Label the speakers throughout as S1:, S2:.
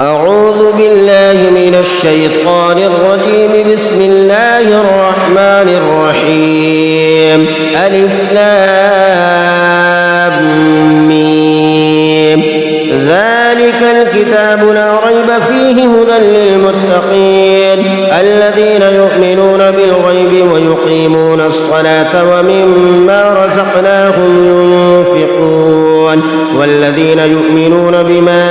S1: أعوذ بالله من الشيطان الرجيم. بسم الله الرحمن الرحيم. ألف لام ميم. ذلك الكتاب لا ريب فيه هدى للمتقين الذين يؤمنون بالغيب ويقيمون الصلاة ومما رزقناهم ينفقون والذين يؤمنون بما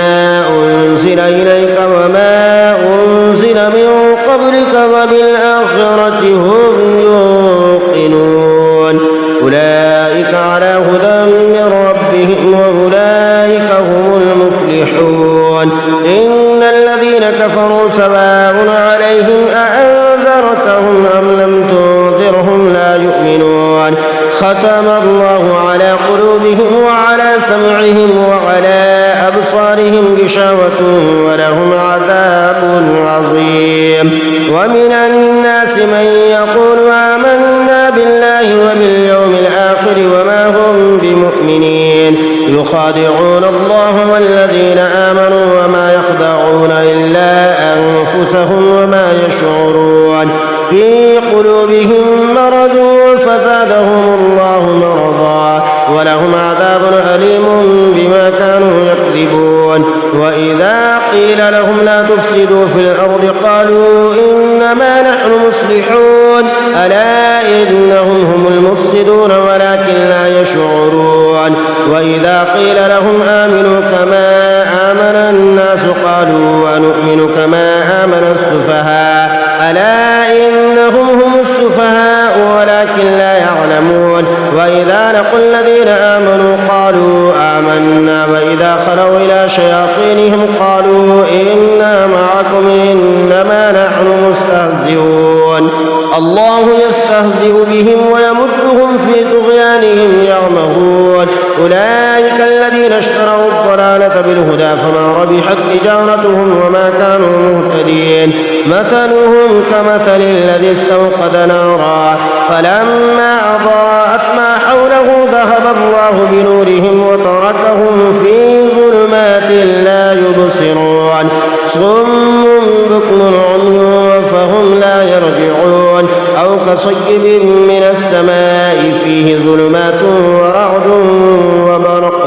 S1: أنزل إليك وما أنزل من قبلك وبالآخرة هم يوقنون أولئك على هدى من ربهم وأولئك هم المفلحون. إن الذين كفروا سواء عليهم أأنذرتهم أم لم تنذرهم لا يؤمنون. ختم الله على قلوبهم وعلى سمعهم وعلى أبصارهم غشاوة ولهم عذاب عظيم. ومن الناس من يقول آمنا بالله وباليوم الآخر وما هم بمؤمنين يخادعون الله والذين آمنوا وما يخدعون إلا أنفسهم وما يشعرون. في قلوبهم مرض فزادهم الله مرضا ولهم عذاب أليم بما كانوا يكذبون. وإذا قيل لهم لا تفسدوا في الأرض قالوا إنما نحن مصلحون ألا إنهم هم المفسدون ولكن لا يشعرون. وإذا قيل لهم آمنوا كما آمن الناس قالوا ونؤمن كما آمن السفهاء ألا إنهم هم السفهاء ولكن لا يعلمون. وإذا لقوا الذين آمنوا قالوا آمنا وإذا خلوا إلى شياطينهم قالوا إنا معكم إنما نحن مستهزئون. الله يستهزئ بهم ويمدهم في طغيانهم يعمهون. أولئك الذين اشتروا الضلالة بالهدى فما ربحت تجارتهم وما كانوا مهتدين. مثلهم كمثل الذي استوقد نارا فلما أضاءت ما حوله ذهب الله بنورهم وتركهم في ظلمات لا يبصرون. صم بكم عمي فهم لا يرجعون. أو كصيب من السماء فيه ظلمات ورعد وبرق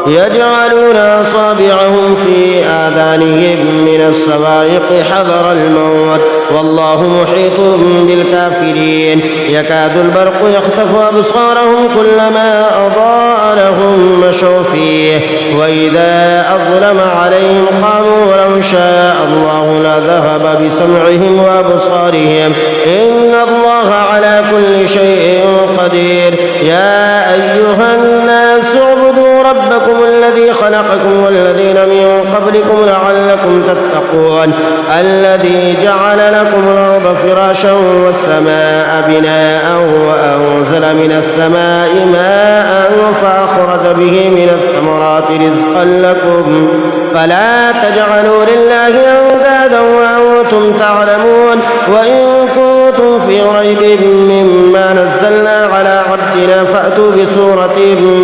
S1: يجعلون أصابعهم في آذانهم من الصواعق حذر الموت والله محيط بالكافرين. يكاد البرق يخطف أبصارهم كلما أضاء لهم مشوا فيه وإذا أظلم عليهم قاموا ولو شاء الله لذهب بسمعهم وأبصارهم إن الله على كل شيء قدير. يا أيها الناس اعبدوا ربكم الذي خلقكم والذين من قبلكم لعلكم تتقون الذي جعل لكم الأرض فراشا والسماء بناء وأنزل من السماء ماء فأخرج به من الثمرات رزقا لكم فلا تجعلوا لله أندادا وأنتم تعلمون. وإن كنتم في ريب مما نزلنا على عبدنا فأتوا بسورة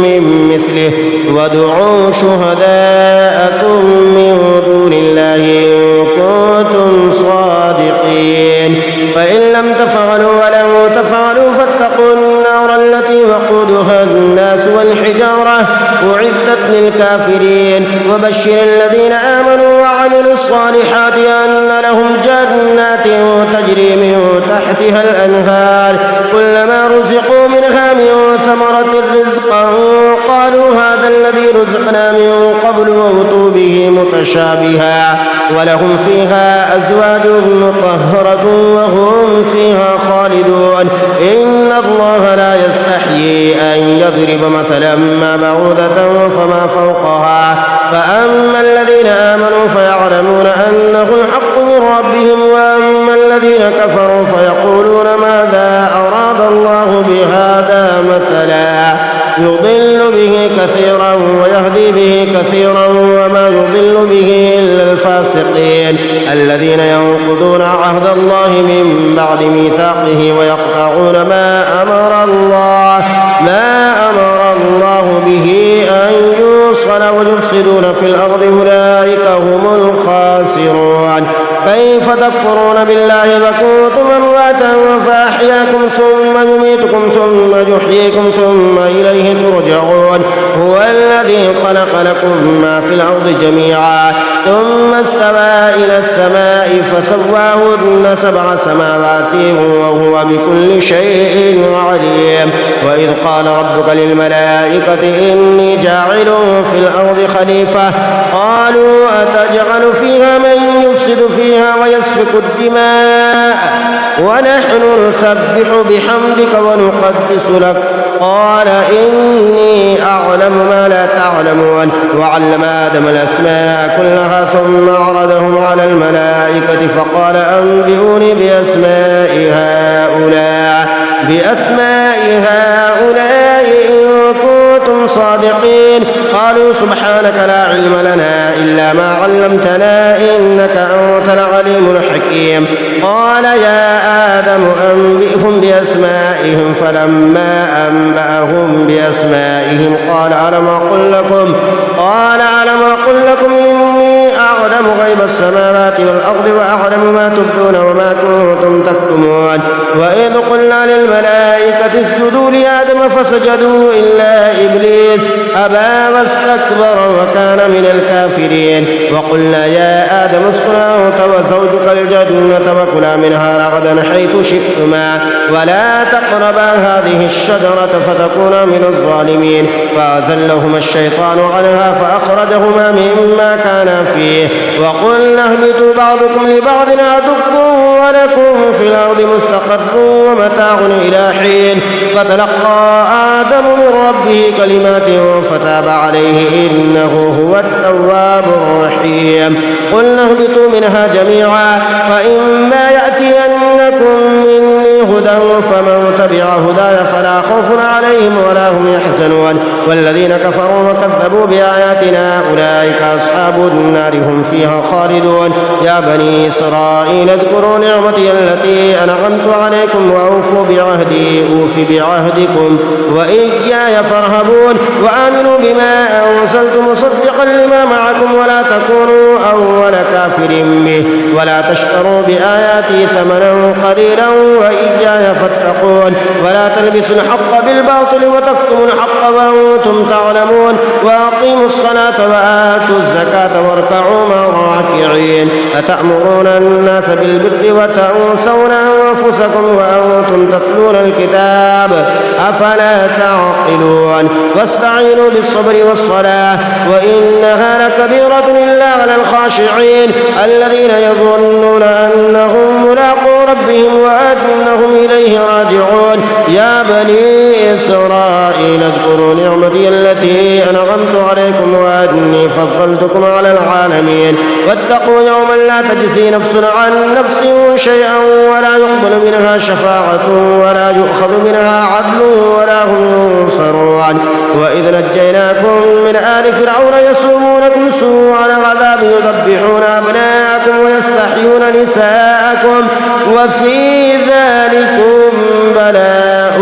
S1: من مثله وادعوا شهداءكم من دون الله إن كنتم صادقين. فإن لم تفعلوا ولم تفعلوا فاتقوا النار التي وقودها الناس والحجارة أعدت للكافرين. وبشر الذين آمنوا وعملوا الصالحات أن لهم جنات تجري من تحتها الأنهار كلما رزقوا منها من ثمرة رزقا قالوا هذا الذي رزقنا من قبل وأتوا به متشابها ولهم فيها أزواج مطهرة وهم فيها خالدون. إن الله لا يستحيي أن يضرب مثلا ما بعوضة فما فوقها فأما الذين آمنوا فيعلمون أنه الحق من ربهم وأما الذين كفروا فيقولون ماذا أراد الله بهذا مثلا يضل به كثيرا ويهدي به كثيرا وما يضل به إلا الفاسقين الذين ينقضون عهد الله من بعد ميثاقه ويقطعون ما أمر الله به أن يوصل فيها ويفسدون في الأرض أولئك هم الخاسرون. كيف تكفرون بالله وكنتم أمواتا فأحياكم ثم يميتكم ثم يحييكم ثم إليه ترجعون. هو الذي خلق لكم ما في الأرض جميعا ثم استوى إلى السماء فسواهن 7 سماوات وهو بكل شيء عليم. وإذ قال ربك للملائكة إني جاعل في الأرض خليفة قالوا أتجعل فيها من يفسد فيها ويسفك الدماء ونحن نسبح بحمدك ونقدس لك قال إني أعلم ما لا تعلمون. وعلم آدم الأسماء كلها ثم عرضهم على الملائكة فقال أنبئوني بأسماء هؤلاء إن كنتم صادقين. قالوا سبحانك لا علم لنا إلا ما علمتنا إنك أنت العليم الحكيم. قال يا آدم أنبئهم بأسمائهم فلما أنبأهم بأسمائهم قال ألم أقل لكم إني أعلم غيب السماوات والأرض وأعلم ما تبدون وما كنتم تكتمون. وإذ قلنا للملائكة اسجدوا لآدم فسجدوا إلا إبليس أبى واستكبر وكان من الكافرين. وقلنا يا آدم اسكن أنت وزوجك الجنة وكلا منها رغدا حيث شئتما ولا تقربا هذه الشجرة فتكونا من الظالمين. فأزلهما الشيطان عنها فأخرجهما مما كانا فيه وقلنا اهبطوا بعضكم لبعض عدو ولكم في الأرض مستقر ومتاع إلى حين. فتلقى آدم من ربه كلمات فتاب عليه إنه هو التواب الرحيم. قلنا اهبطوا منها جميعا فإما يأتينكم مني هدى فمن تبع هداي فلا خوف عليهم ولا هم يحزنون. والذين كفروا وكذبوا بآياتنا أولئك أصحاب النار هم فيها خالدون. يا بني إسرائيل اذكروا نعمتي التي أنعمت عليكم وأوفوا بعهدي أوف بعهدكم وإياي فارهبون. وآمنوا بما أنزلت مصدقا لما معكم ولا تكونوا أول كافر به ولا تشتروا بآياتي ثمنا قليلا وإياي فاتقون. ولا تلبسوا الحق بالباطل وتكتموا الحق وأنتم تعلمون. وأقيموا الصلاة وآتوا الزكاة واركعوا مع الراكعين. أتأمرون الناس بالبر وتنسون أنفسكم وأنتم تتلون الكتاب أفلا تعقلون. واستعينوا بالصبر والصلاة وإنها لكبيرة إلا على الخاشعين الذين يظنون أنهم ملاقو ربهم وأنهم إليه راجعون. يا بني إسرائيل اذكروا نعمتي التي أنعمت عليكم وأني فضلتكم على العالمين. واتقوا يوما لا تجزي نفس عن نفس شيئا ولا يقبل منها شفاعة ولا يؤخذ منها عدل ولا هم ينصرون. وإذ نجيناكم من آل فرعون يسومونكم سوء العذاب يذبحون أبناءكم ويستحيون نساءكم وفي ذلكم بلاء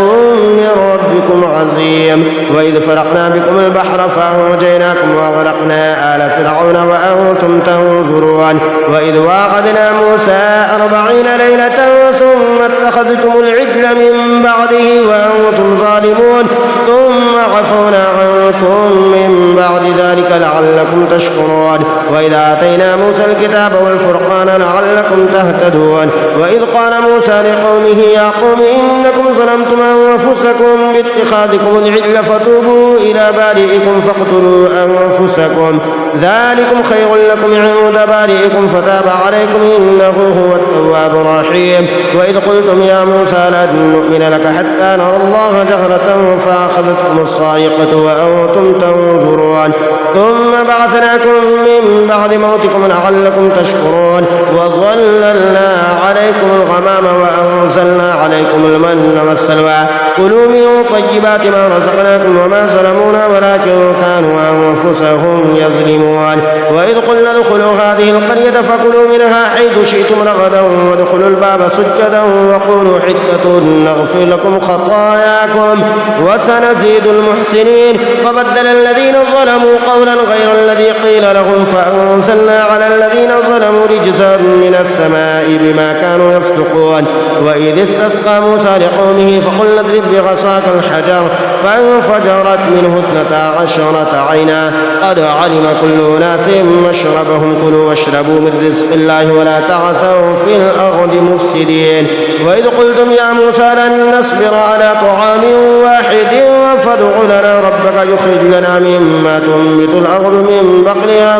S1: من ربكم عظيم. وإذ فرقنا بكم البحر فأنجيناكم وأغرقنا آل فرعون وأنتم تنظرون. وإذ واعدنا موسى 40 ليلة ثم اتخذتم العجل من بعده وأنتم ظالمون ثم عفونا عنكم من بعد ذلك لعلكم تشكرون. وإذا آتينا موسى الكتاب والفرقان لعلكم تهتدون. وإذ قال موسى لقومه يا قوم إنكم ظلمتم أنفسكم باتخاذكم العجل فتوبوا إلى بارئكم فاقتلوا أنفسكم ذلكم خير لكم عند بارئكم فتاب عليكم إنه هو التواب الرحيم. وإذ قلتم يا موسى لن نؤمن لك حتى نرى الله جهرة فأخذتكم الصاعقة وأنتم تنظرون ثم بعثناكم من بعد موتكم لعلكم تشكرون. وظللنا عليكم الغمام وأنزلنا عليكم المن والسلوى كلوا من طيبات ما رزقناكم وما ظلمونا ولكن كانوا أنفسهم يظلمون. يفترون. وإذ قلنا ادخلوا هذه القرية فكلوا منها حيث شئتم رغدا وادخلوا الباب سجدا وقولوا حتة نغفر لكم خطاياكم وسنزيد المحسنين. فبدل الذين ظلموا قولا غير الذي قيل لهم فأنزلنا على الذين ظلموا رجزا من السماء بما كانوا يفسقون. وإذ استسقى موسى لقومه فقلنا اضرب بعصاك الحجر فانفجرت منه 12 عينا قد علم كل أناس مشربهم كلوا واشربوا من رزق الله ولا تعثوا في الأرض مفسدين. وإذ قلتم يا موسى لن نصبر على طعام واحد فادع لنا ربك يخرج لنا مما تنبت الأرض من بقلها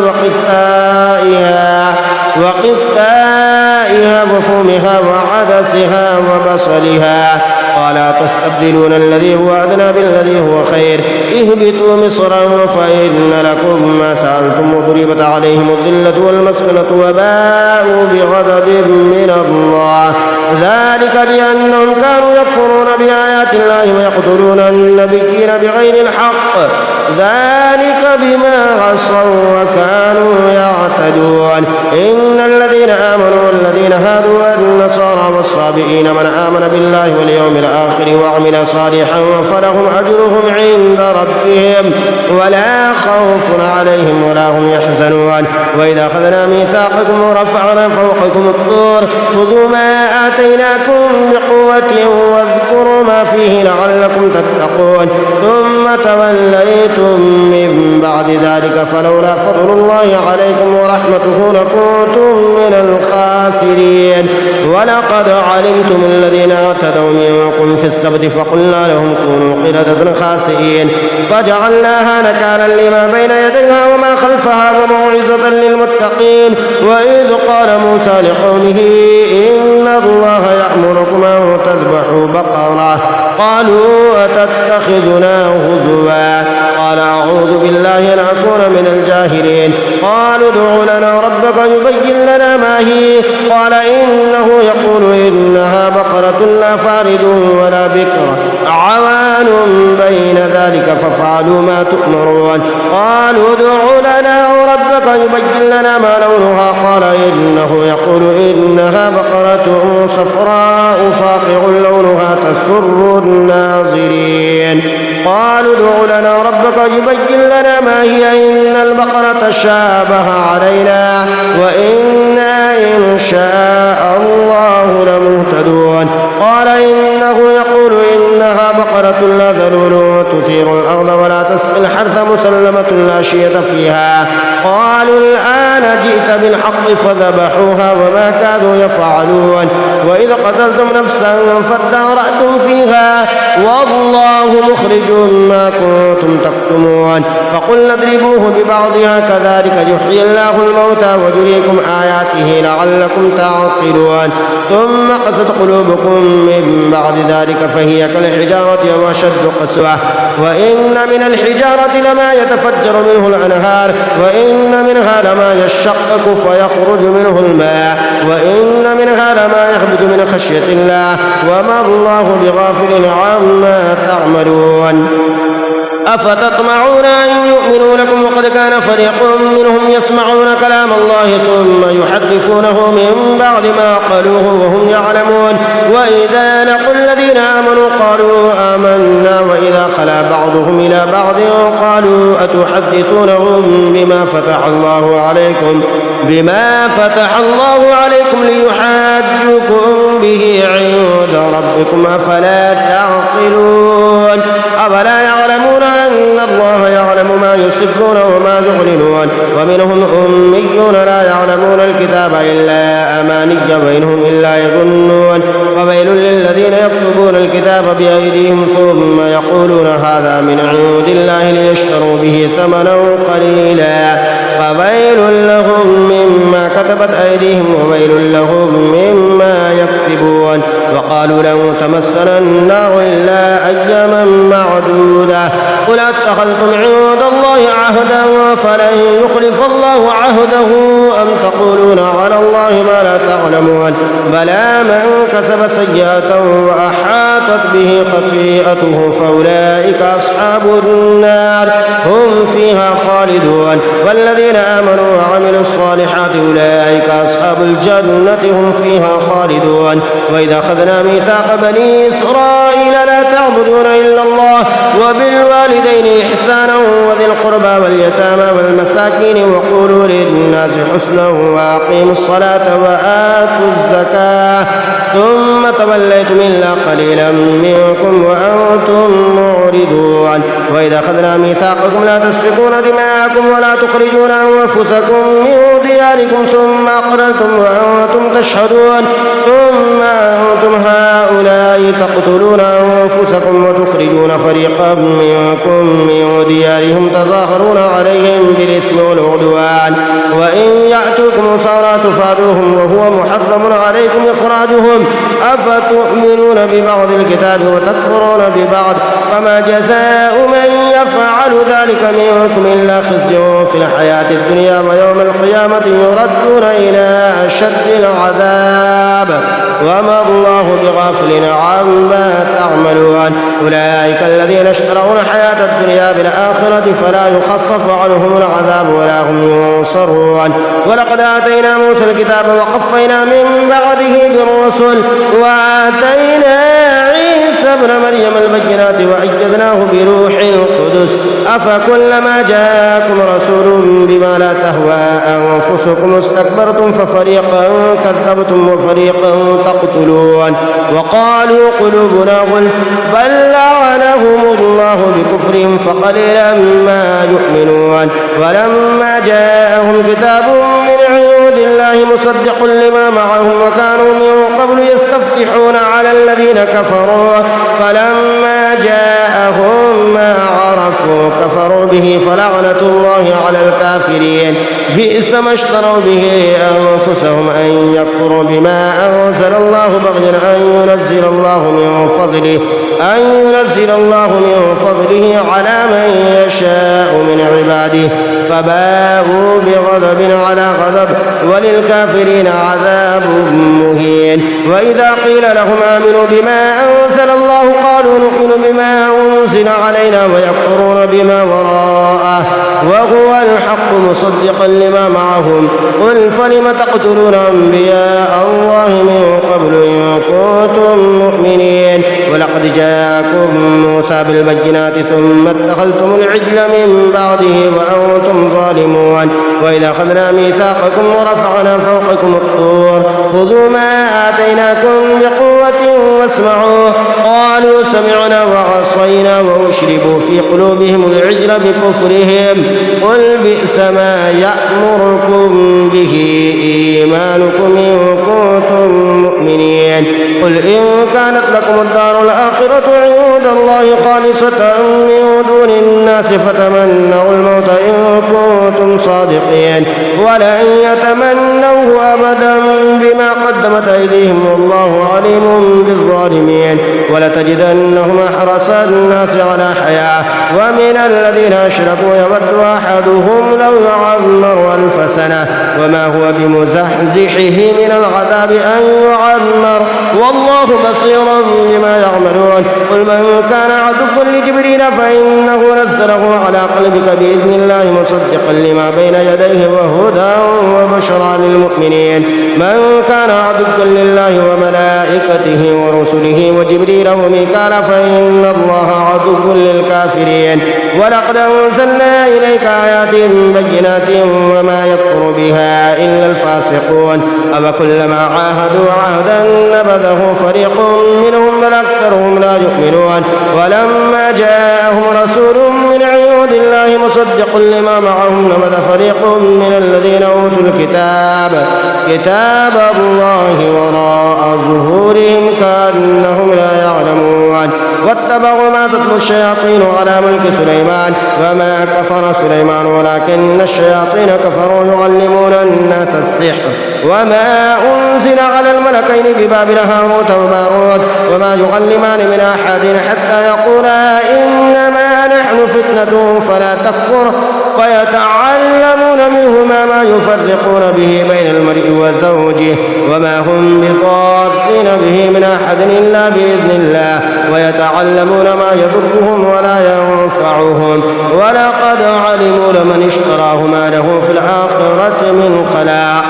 S1: وقثائها وفومها وعدسها وبصلها قال تستبدلون الذي هو أدنى بالذي هو خير اهبطوا مصرا فإن لكم ما سألتم وضربت عليهم الذلة والمسكنة وباءوا بغضب من الله ذلك بأنهم كانوا يكفرون بآيات الله ويقتلون النبيين بغير الحق ذلك بما عصوا وكانوا يعتدون. إن الذين آمنوا والذين هادوا والنصارى والصابئين من آمن بالله واليوم الآخر وعمل صالحا فلهم أجرهم عند ربهم ولا خوف عليهم ولا هم يحزنون. وإذا أخذنا ميثاقكم ورفعنا فوقكم الطور خذوا ما آتيناكم بقوة واذكروا ما فيه لعلكم تتقون ثم توليتم من بعد ذلك فلولا فضل الله عليكم ورحمته لكنتم من الخاسرين. ولقد علمتم الذين اعتدوا منكم في السبت فقلنا لهم كونوا قردة خاسئين فجعلناها نكالا لما بين يديها وما خلفها وموعظة للمتقين. وإذ قال موسى لقومه إن الله يأمركم أن تذبحوا بقرة قالوا أتتخذنا هزوا قال أعوذ بالله أن أكون من الجاهلين. قالوا ادع لنا ربك يبين لنا ما هي قال إنه يقول إنها بقرة لا فارض ولا بكر عوان بين ذلك فافعلوا ما تؤمرون. قالوا ادع لنا ربك يبين لنا ما لونها قال إنه يقول إنها بقرة صفراء فاقع لونها تسر الناظرين. قالوا ادع لنا ربك يبين لنا ما هي إن البقرة شابه علينا وإنا إن شاء الله لمهتدون. قال إنه يقول إنها بقرة لا ذلول تثير الأرض ولا تسقي الحرث مسلمة لا شية فيها. قالوا الآن جئت بالحق فذبحوها وما كانوا يفعلون. وإذا قتلتم نفسا فادارأتم فيها والله مخرج ما كنتم تكتمون. فقلنا اضربوه ببعضها كذلك يحيي الله الموتى ويريكم آياته لعلكم تعقلون. ثم قست قلوبكم من بعد ذلك فهي كالحجارة أو أشد قسوة. وإن من الحجارة لما يتفجر منه الأنهار وإن منها لما يشقق فيخرج منه الماء وإن منها لما يهبط من خشية الله وما الله بغافل عما تعملون. أفتطمعون أن يؤمنوا لكم وقد كان فريق منهم يسمعون كلام الله ثم يحرفونه من بعد ما قالوه وهم يعلمون. وإذا لقوا الذين آمنوا قالوا آمنا وإذا خلا بعضهم إلى بعض قالوا أتحدثونهم بما فتح الله عليكم ليحاجوكم به عند ربكم أفلا تعقلون. أفلا يعلمون أن الله يعلم ما يسرون وما يعلنون. ومنهم أميون لا يعلمون الكتاب إلا أماني وإنهم إلا يظنون. وويل للذين يكتبون الكتاب بأيديهم ثم يقولون هذا من عند الله ليشتروا به ثمنا قليلا فويل لهم مما كتبت أيديهم وويل لهم مما يكسبون. يعملون. وقالوا لن تمسنا النار إلا أياما معدودة قل أتخذتم عند الله عهدا فلن يخلف الله عهده أم تقولون على الله ما لا تعلمون بلى من كسب سيئة وأحاطت به خطيئته فأولئك أصحاب النار هم فيها خالدون. والذين آمنوا وعملوا الصالحات أولئك أصحاب الجنة هم فيها خالدون. وإذا أخذنا ميثاق بني إسرائيل لا تعبدون إلا الله وبالوالدين إحسانا وذي القربى واليتامى والمساكين وقولوا للناس حسنا وأقيموا الصلاة وآتوا الزكاة ثم توليتم إلا قليلا منكم وأنتم معرضون. وإذا أخذنا ميثاقكم لا تسفكون دماءكم ولا تخرجون أنفسكم من دياركم ثم أقررتم وأنتم تشهدون ثم أنتم هؤلاء تقتلون أنفسكم وتخرجون فريقا منكم من ديارهم تظاهرون عليهم بالإثم والعدوان وإن يأتوكم صارى تفادوهم وهو محرم عليكم إخراجهم أفتؤمنون ببعض الكتاب وتكفرون ببعض فما جزاء من يفعل ذلك منكم إلا خزي في الحياة الدنيا ويوم القيامة يردون إلى أشد العذاب وما الله بغافل عما تعملون. أولئك الذين اشتروا الحياة الدنيا بالآخرة فلا يخفف عنهم العذاب ولا هم ينصرون. ولقد آتينا موسى الكتاب وقفينا من بعده بالرسل وآتينا عيسى ابن مريم البينات وأيدناه بروح القدس أفكلما جاءكم رسول بما لا تهوى أنفسكم استكبرتم ففريقا كذبتم وفريقا تقتلون. وقالوا قلوبنا غلف بل لعنهم الله بكفرهم فقليلا ما يؤمنون. ولما جاءهم كتاب من عند الله مصدق لما معهم وكانوا من قبل يستفتحون على الذين كفروا فلما جاءهم ما عرفوا كفروا به فلعنة الله على الكافرين. بئس ما اشتروا به أنفسهم أن يكفروا بما أنزل الله بغيا أن ينزل الله من فضله على من يشاء من عباده فباءوا بغضب على غضب وللكافرين عذاب مهين. وإذا قيل لهم آمنوا بما أنزل الله قالوا نؤمن بما أنزل علينا ويكفرون بما وراءه وهو الحق مصدقا لما معهم قل فلم تقتلون أنبياء الله من قبل إن كنتم مؤمنين. ولقد جاءكم موسى بالبينات ثم اتخذتم العجل من بعده وأنتم ظالمون. وإذا أخذنا ميثاقكم ورفعنا فوقكم الطور خذوا ما آتيناكم بقوة واسمعوا قالوا سمعنا وعصينا وأشربوا في قلوبهم العجل بكفرهم قل بئس ما يأمركم به إيمانكم إن كنتم مؤمنين. قل إن كانت لكم الدار الآخرة عند الله خالصة من دون الناس فتمنوا الموت إن كنتم صادقين ولن يتمنوه أبدا بما قدمت أيديهم والله عليم بالظالمين. ولتجدنهم أحرص الناس على حياة ومن الذين أشركوا يود أحدهم لو يعمر 1000 سنة وما هو بمزحزحه من العذاب أن يعمر والله بصير بما يعملون. قل من كان عدوا لجبريل فإنه نزله على قلبك بإذن الله مصدقا لما بين يديه وهدى وبشرى للمؤمنين. من كان عدوا لله وملائكته ورسله وجبريل وميكال فإن الله عدو للكافرين. ولقد أنزلنا إليك آيات بينات وما يكفر بها إلا الفاسقون أفكلما عاهدوا عهدا نبذه فريق منهم بل أكثرهم لا يؤمنون. ولما جاءهم رسول من عند الله مصدق لما معهم نبذ فريق من الذين أوتوا كتاب الله وراء ظهورهم كأنهم لا يعلمون. واتبعوا ما تتلو الشياطين على ملك سليمان وما كفر سليمان ولكن الشياطين كفروا يعلمون الناس السحر وما أنزل على الملكين ببابل هاروت وماروت وما يعلمان من أحد حتى يقولا إنما نحن فتنة فلا تكفر فيتعلمون منهما ما يفرقون به بين المرء وزوجه وما هم بضارين به من أحد إلا بإذن الله ويتعلمون ما يضرهم ولا ينفعهم ولقد علموا لمن اشتراه ما له في الآخرة من خلاق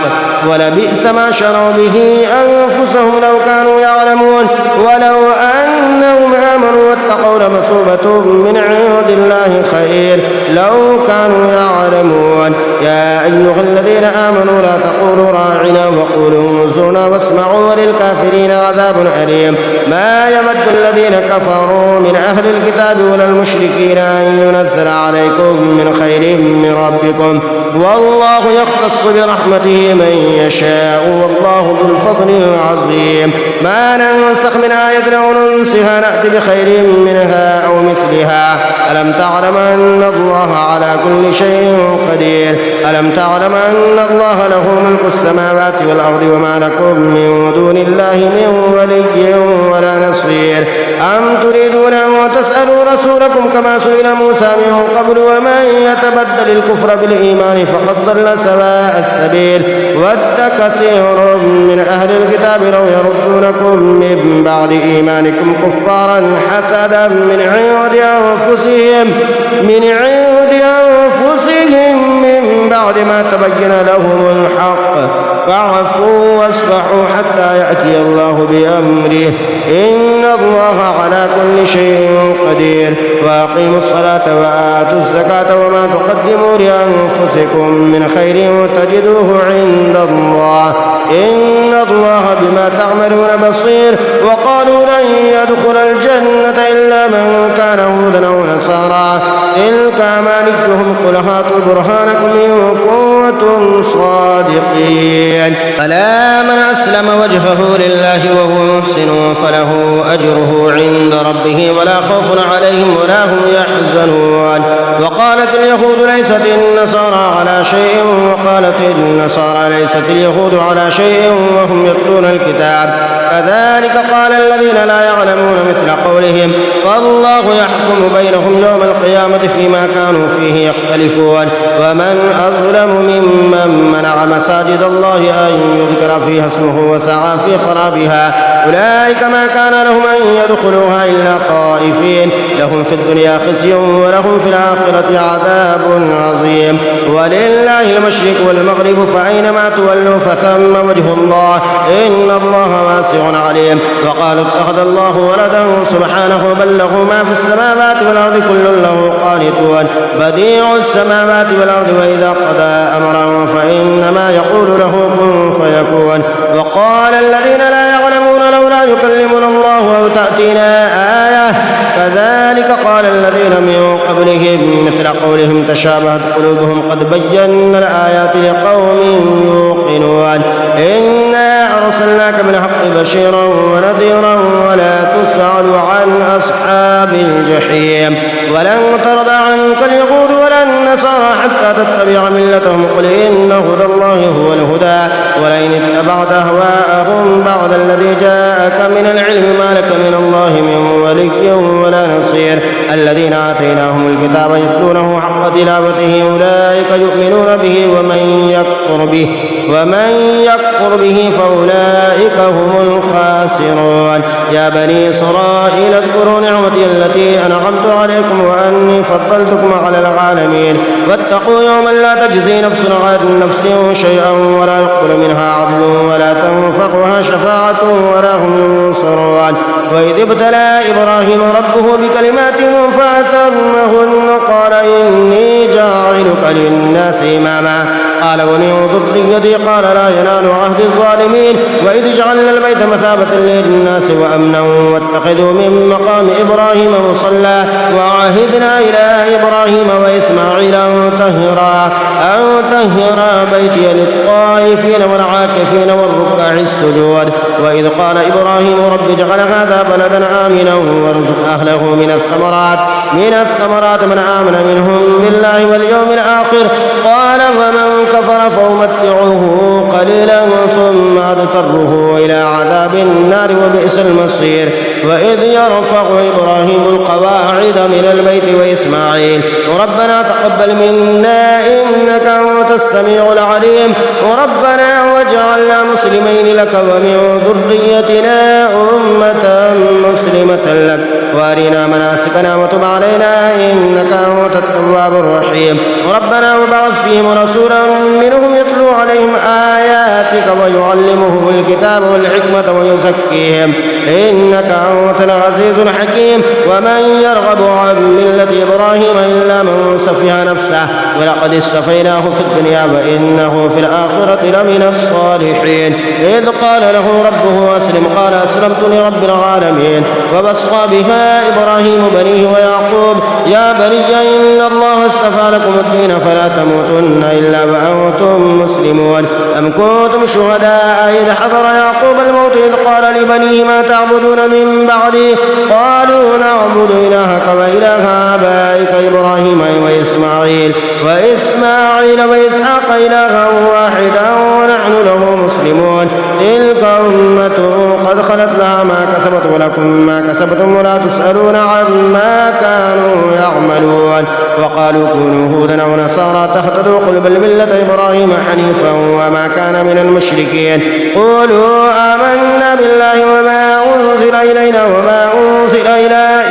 S1: ولبئس ما شروا به أنفسهم لو كانوا يعلمون ولو أنهم آمنوا واتقوا لمثوبة من عند الله خير لو كانوا يعلمون يا أيها الذين آمنوا لا تقولوا راعنا وقولوا انظرنا واسمعوا وللكافرين عذاب أليم ما يود الذين كفروا من أهل الكتاب ولا المشركين أن ينزل عليكم من خير من ربكم والله يختص برحمته من يشاء والله ذو الفضل العظيم ما ننسخ من آية أو ننسها نأتي بخير منها أو مثلها ألم تعلم أن الله على كل شيء قدير ألم تعلم أن الله له ملك السماوات والأرض وما لكم من دون الله من ولي ولا نصير أم تريدون أن تسألوا رسولكم كما سئل موسى من قبل ومن يتبدل الكفر بالإيمان فقد ضل سواء السبيل ود كثير من أهل الكتاب لو يردونكم من بعد إيمانكم كفارا حسدا من عند أنفسهم من بعد ما تبين لهم الحق فاعفوا واصفحوا حتى يأتي الله بأمره إن الله على كل شيء قدير وأقيموا الصلاة وآتوا الزكاة وما تقدموا لأنفسكم من خير تجدوه عند الله إن الله بما تعملون بصير وقالوا لن يدخل الجنة إلا من كان هودا أو نصارى تلك أمانيهم قل هاتوا برهانكم إن كنتم صادقين فلا من أسلم وجهه لله وهو محسن فله أجره عند ربه ولا خوف عليهم ولا هم يحزنون وقالت اليهود ليست النصارى على شيء وقالت النصارى ليست اليهود على شيء وهم يتلون الكتاب كذلك قال الذين لا يعلمون مثل قولهم فالله يحكم بينهم يوم القيامة فيما كانوا فيه يختلفون ومن أظلم ممن منع مساجد الله أن يذكر فيها اسمه وسعى في خرابها أولئك ما كان لهم أن يدخلوها إلا خائفين لهم في الدنيا خزي ولهم في الآخرة عذاب عظيم ولله المشرق والمغرب فأينما تولوا فثم وجه الله إن الله واسع عليم وقالوا اتخذ الله ولدا سبحانه بل له ما في السماوات والأرض كل له قانتون بديع السماوات والأرض وإذا قضى أمرا فإنما يقول له كن فيكون وقال الذين لا يعلمون لولا يكلمنا الله أو تأتينا آية كذلك قال الذين من قبلهم مثل قولهم تشابهت قلوبهم قد بينا الآيات لقوم يوقنون إنا أرسلناك بالحق بشيرا ونذيرا ولا تسأل عن أصحاب الجحيم ولن ترضى عنك اليهود ولا النصارى حتى تتبع ملتهم قل إن هدى الله هو الهدى ولئن اتبعت أهواءهم بعد الذي جاءك من العلم ما لك من الله من ولي ولا نصير الذين آتيناهم الكتاب يتلونه حق تلاوته أولئك يؤمنون به ومن يكفر به فأولئك هم الخاسرون يا بني إسرائيل اذكروا نعمتي التي أنعمت عليكم وأني فضلتكم على العالمين واتقوا يوما لا تجزي نفس عن نفس شيئا ولا يقبل منها عدل ولا تنفعها شفاعة ولا هم ينصرون وإذ ابتلى إبراهيم ربه بكلمات فأتمهن قال إني جاعلك للناس إماما قال ومن ذريتي قال لا ينال عهد الظالمين وإذ جعلنا البيت مثابة للناس وأمنا واتخذوا من مقام إبراهيم مصلى وعهدنا إلى إبراهيم وإسماعيل أن طهرا بيتي للطائفين والعاكفين والركع السجود. وإذ قال إبراهيم رب اجعل هذا بلدا آمنا وارزق أهله من الثمرات من آمن منهم بالله واليوم الآخر. قال ومن كفر فأمتعه قليلا ثم أضطره إلى عذاب النار وبئس المصير. وإذ يرفع إبراهيم القواعد من البيت وإسماعيل ربنا تقبل منا إنك أنت السميع العليم ربنا واجعلنا مسلمين لك ومن ذريتنا أمة مسلمة لك وأرنا مناسكنا وتب علينا إنك أنت التواب الرحيم. ربنا وبعث فيهم رسولا منهم يتلو عليهم آياتك ويعلمهم الكتاب والحكمة ويزكيهم إنك أنت العزيز الحكيم. ومن يرغب عن ملة إبراهيم إلا من سفه نفسه ولقد اصطفيناه في الدنيا وإنه في الآخرة لمن الصالحين. إذ قال له ربه أسلم قال أسلمت لرب العالمين. ووصى بها إبراهيم بنيه ويعقوب يا بني إن الله اصطفى لكم الدين فلا تموتن إلا وأنتم مسلمون. أم كنتم شهداء إذ حضر يعقوب الموت إذ قال لبنيه ما تعبدون من بعدي قالوا نعبد إلهك وإله آبائك إبراهيم وإسماعيل وإسحاق إلها واحدا ونحن له مسلمون. تلك أمة قد خلت لها ما كسبت ولكم ما كسبتم ولا تسألون عما كانوا يعملون. وقالوا كونوا هودا أو نصارى تهتدوا قل بل ملة إبراهيم حنيفا وما كان من المشركين. قولوا آمنا بالله وما أنزل إلينا وما أنزل إلى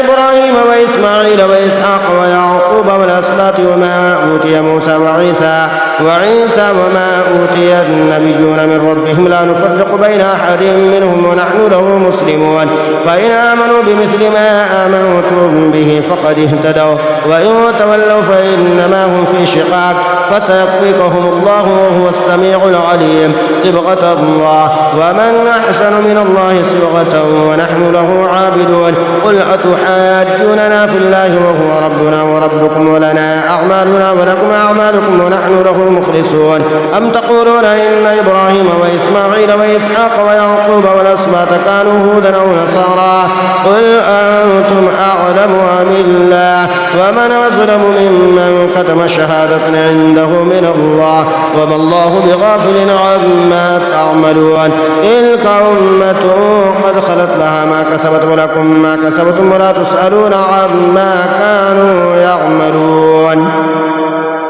S1: إبراهيم وإسماعيل وإسحاق ويعقوب والأسباط وما أوتي موسى وعيسى وما أوتي النبيون من ربهم لا نفرق بين أحد منهم ونحن له مسلمون. فإن آمنوا بمثل ما آمنتم به فقد اهتدوا وإن تولوا فإنما هم في شقاق فسيكفيكهم الله وهو السميع العليم. صبغة الله ومن أحسن من الله صبغة ونحن له عابدون. قل أتحاجوننا في الله وهو ربنا وربكم ولنا أعمالنا ولكم أعمالكم ونحن له مخلصون. أم تقولون إن إبراهيم وإسماعيل وإسحاق ويعقوب والأسباط كانوا هودا أو نصارى قل أنتم أعلم أم الله ومن أظلم ممن كتم شهادة عنده من الله وما الله بغافل عما تعملون. تلك أمة قد خلت لها ما كسبت ولكم ما كسبتم ولا تسألون عما كانوا يعملون.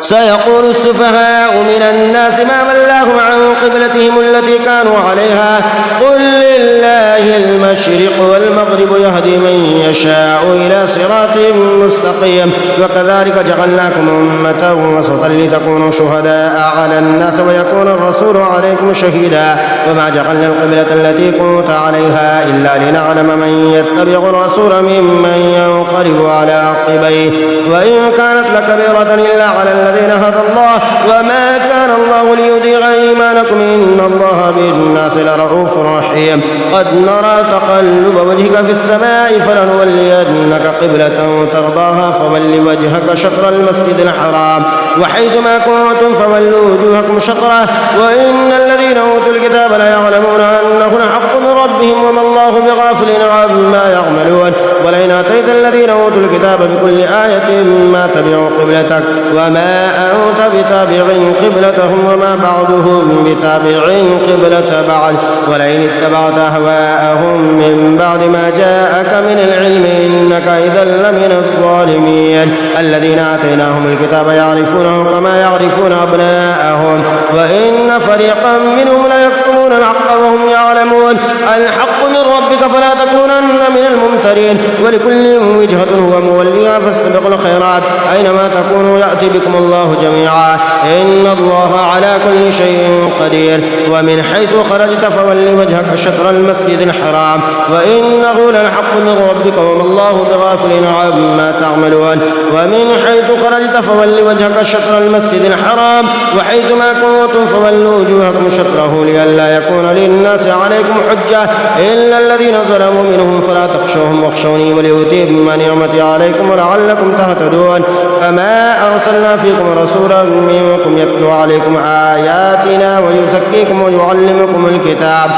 S1: سيقول السفهاء من الناس ما ولاهم عن قبلتهم التي كانوا عليها قل لله المشرق والمغرب يهدي من يشاء إلى صراط مستقيم. وكذلك جعلناكم أمة وسطا لتكونوا شهداء على الناس ويكون الرسول عليكم شهيدا. وما جعلنا القبلة التي كنت عليها إلا لنعلم من يتبع الرسول ممن ينقلب على عقبيه وإن كانت لكبيرة إلا على الذين هدى الله وما كان الله ليضيع إيمانكم إن الله بالناس لرؤوف رحيم. قد نرى تقلب وجهك في السماء فلنولينك قبلة ترضاها فول وجهك شطر المسجد الحرام وحيث ما كنتم فولوا وجوهكم شطره وإن الذين أوتوا الكتاب ليعلمون أنه الحق من ربهم وما الله بغافل عما يعملون. ولئن آتيت الذين أوتوا الكتاب بكل آية ما تبعوا قبلتك وما أنت بتابع قبلتهم وما بعضهم بتابع قبلة بعض ولئن اتبعت أهواءهم من بعد ما جاءك من العلم إنك إذا لمن الظالمين. الذين آتيناهم الكتاب يعرفونه كما يعرفون أبناءهم وإن فريقا منهم ليكتمون الحق وهم يعلمون. الحق من ربك فلا تكونن من الممترين ولكل وجهة هو موليها فاستبقوا الخيرات أينما تكونوا يأتي بكم الله جميعا إن الله على كل شيء قدير. ومن حيث خرجت فول وجهك شطر المسجد الحرام وإنه للحق من ربك وما الله بغافل عما تعملون. ومن حيث خرجت فول وجهك شطر المسجد الحرام وحيث ما كنتم فولوا وجوهكم شطره لئلا يكون للناس عليكم حجة إلا الذين ظلموا منهم فلا تخشوهم واخشوني ولأتم نعمتي عليكم ولعلكم تهتدون. كما أرسلنا فيكم رسولا منكم يتلو عليكم آياتنا ويزكيكم ويعلمكم الكتاب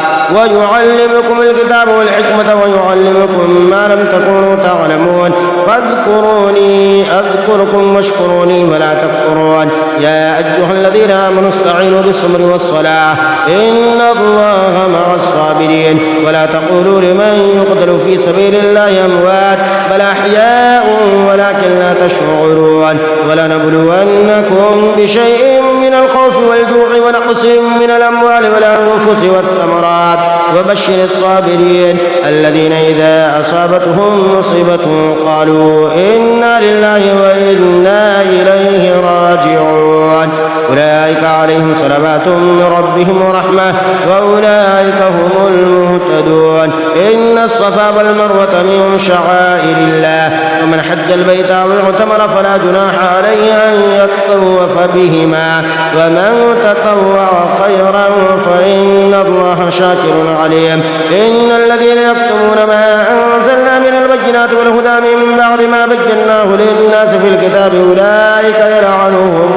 S1: والحكمة ويعلمكم ما لم تكونوا تعلمون فاذكروني أذكركم واشكروني ولا تكفرون يا أيها الذين آمنوا استعينوا بالصبر والصلاة إن الله مع الصابرين ولا تقولوا لمن يقتل في سبيل الله أموات بل أحياء ولكن لا تشعرون ولنبلونكم بشيء من الخوف والجوع ونقص من الأموال والأنفس والثمرات وبشر الصابرين الذين إذا أصابتهم مصيبة قالوا إنا لله وإنا إليه راجعون أولئك عليهم صلوات من ربهم ورحمة وأولئك هم المهتدون إن الصفا والمروة من شعائر الله ومن حج البيت أو اعتمر فلا جناح عليه أن يطوف بهما ومن تطوع خيرا فإن الله شاكر عليم إن الذين يكتمون ما أنزلنا من البينات والهدى من بعد ما بيناه للناس في الكتاب أولئك يلعنهم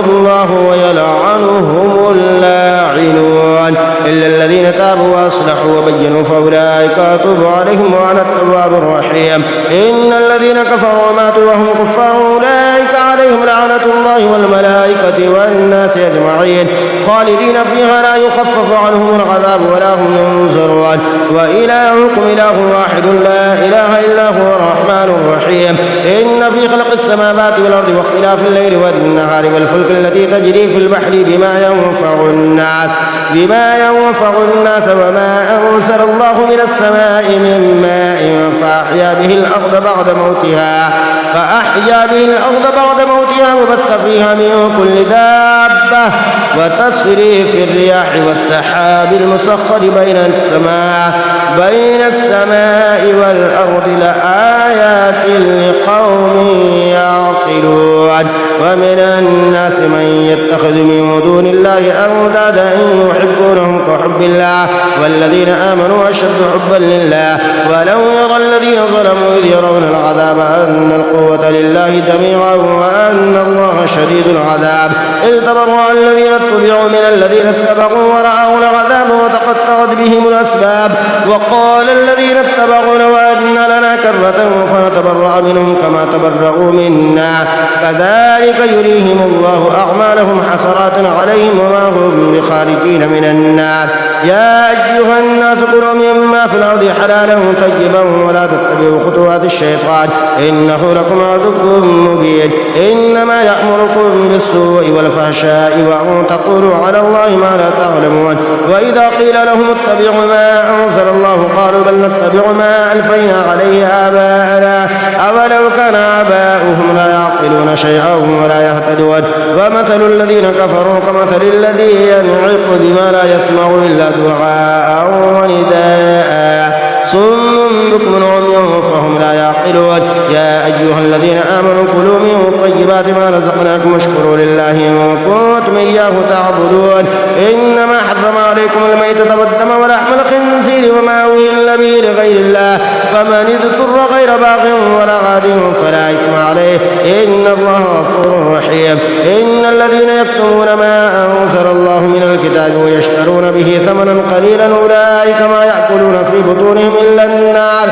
S1: الله ويلعنهم اللاعنون إلا الذين تابوا وأصلحوا وبينوا فأولئك أتوب عليهم وأنا التواب الرحيم إن الذين كفروا وماتوا وهم كفار أولئك عليهم لعنة الله والملائكة والناس أجمعين خالدين فيها لا يخفف عنهم العذاب ولا هم ينظرون وإلهكم إله واحد لا إله إلا هو الرحمن الرحيم إن في خلق السماوات والأرض واختلاف الليل والنهار والفلك التي تجري في البحر بما ينفع الناس وما أنزل الله من السماء من ماء فأحيا به الأرض بعد موتها وبث فيها من كل دابة وتصريف الرياح والسحاب المسخر بين السماء والأرض لآيات لقوم يعقلون ومن الناس من يتخذ من دون الله أندادا يحبونهم كحب الله والذين آمنوا أشد حبا لله ولو يرى الذين ظلموا إذ يرون العذاب أن القوة لله جميعا وأن الله شديد العذاب إذ تبرأ الذين اتبعوا من الذين اتبعوا ورأوا العذاب وتقطعت بهم الأسباب وقال الذين اتبعوا لو أن لنا كرة فنتبرأ منهم كما تبرأوا منا كذلك يريهم الله أعمالهم حسرات عليهم وما هم بخارجين من النار يا أيها الناس كلوا مما في الأرض حلالا طيبا ولا تتبعوا خطوات الشيطان إنه لكم عدو مبين إنما يأمركم بالسوء والفحشاء وأن تقولوا على الله ما لا تعلمون وإذا قيل لهم اتبعوا ما أنزل الله قالوا بل نتبع ما ألفينا عليه آباءنا أولو كان آباؤهم لا يعقلون شيئا ولا يهتدون ومثل الذين كفروا كمثل الذي ينعق بما لا يسمع إلا دعاء ونداء صم بكم عمي فهم لا يعقلون يا أيها الذين آمنوا كلوا من طيبات ما رزقناكم واشكروا لله إن كنتم إياه تعبدون إنما حرم عليكم الميتة والدم ولحم الخنزير وما أهل به لغير الله فمن اضطر غير باغ ولا عاد فلا إثم عليه إن الله غفور رحيم إن الذين يكتمون ما أنزل الله من الكتاب ويشترون به ثمنا قليلا أولئك ما يأكلون في بطونهم إلا النار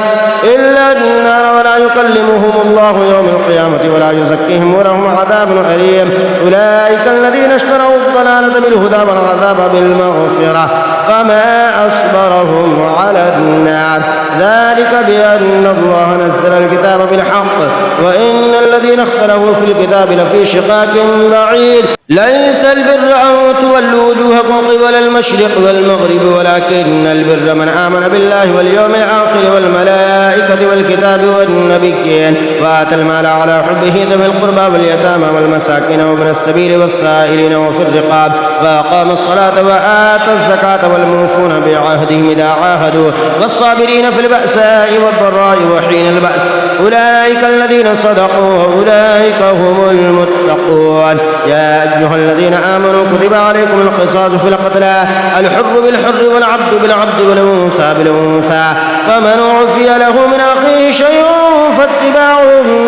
S1: ولا يكلمهم الله يوم القيامة ولا يزكيهم ولهم عذاب أليم أولئك الذين اشتروا الضلالة بالهدى والعذاب بالمغفرة فما أصبرهم على النار ذلك بأن الله نزل الكتاب بالحق وإن الذين اختلفوا في الكتاب لفي شقاق بعيد ليس البر أن تولوا وجوهكم قبل المشرق والمغرب ولكن البر من آمن بالله واليوم الآخر والملائكة والكتاب والنبيين وآتى المال على حبه ذوي القربى واليتامى والمساكين وابن السبيل والسائلين وفي الرقاب وأقام الصلاة وآتى الزكاة والموفون بعهدهم إذا عاهدوا والصابرين في البأساء والضراء وحين البأس أولئك الذين صدقوا وأولئك هم المتقون. يا أيها الذين آمنوا كتب عليكم القصاص في القتلى الحر بالحر والعبد بالعبد والأنثى بالأنثى فمن عفي له من أخيه شيء فاتباع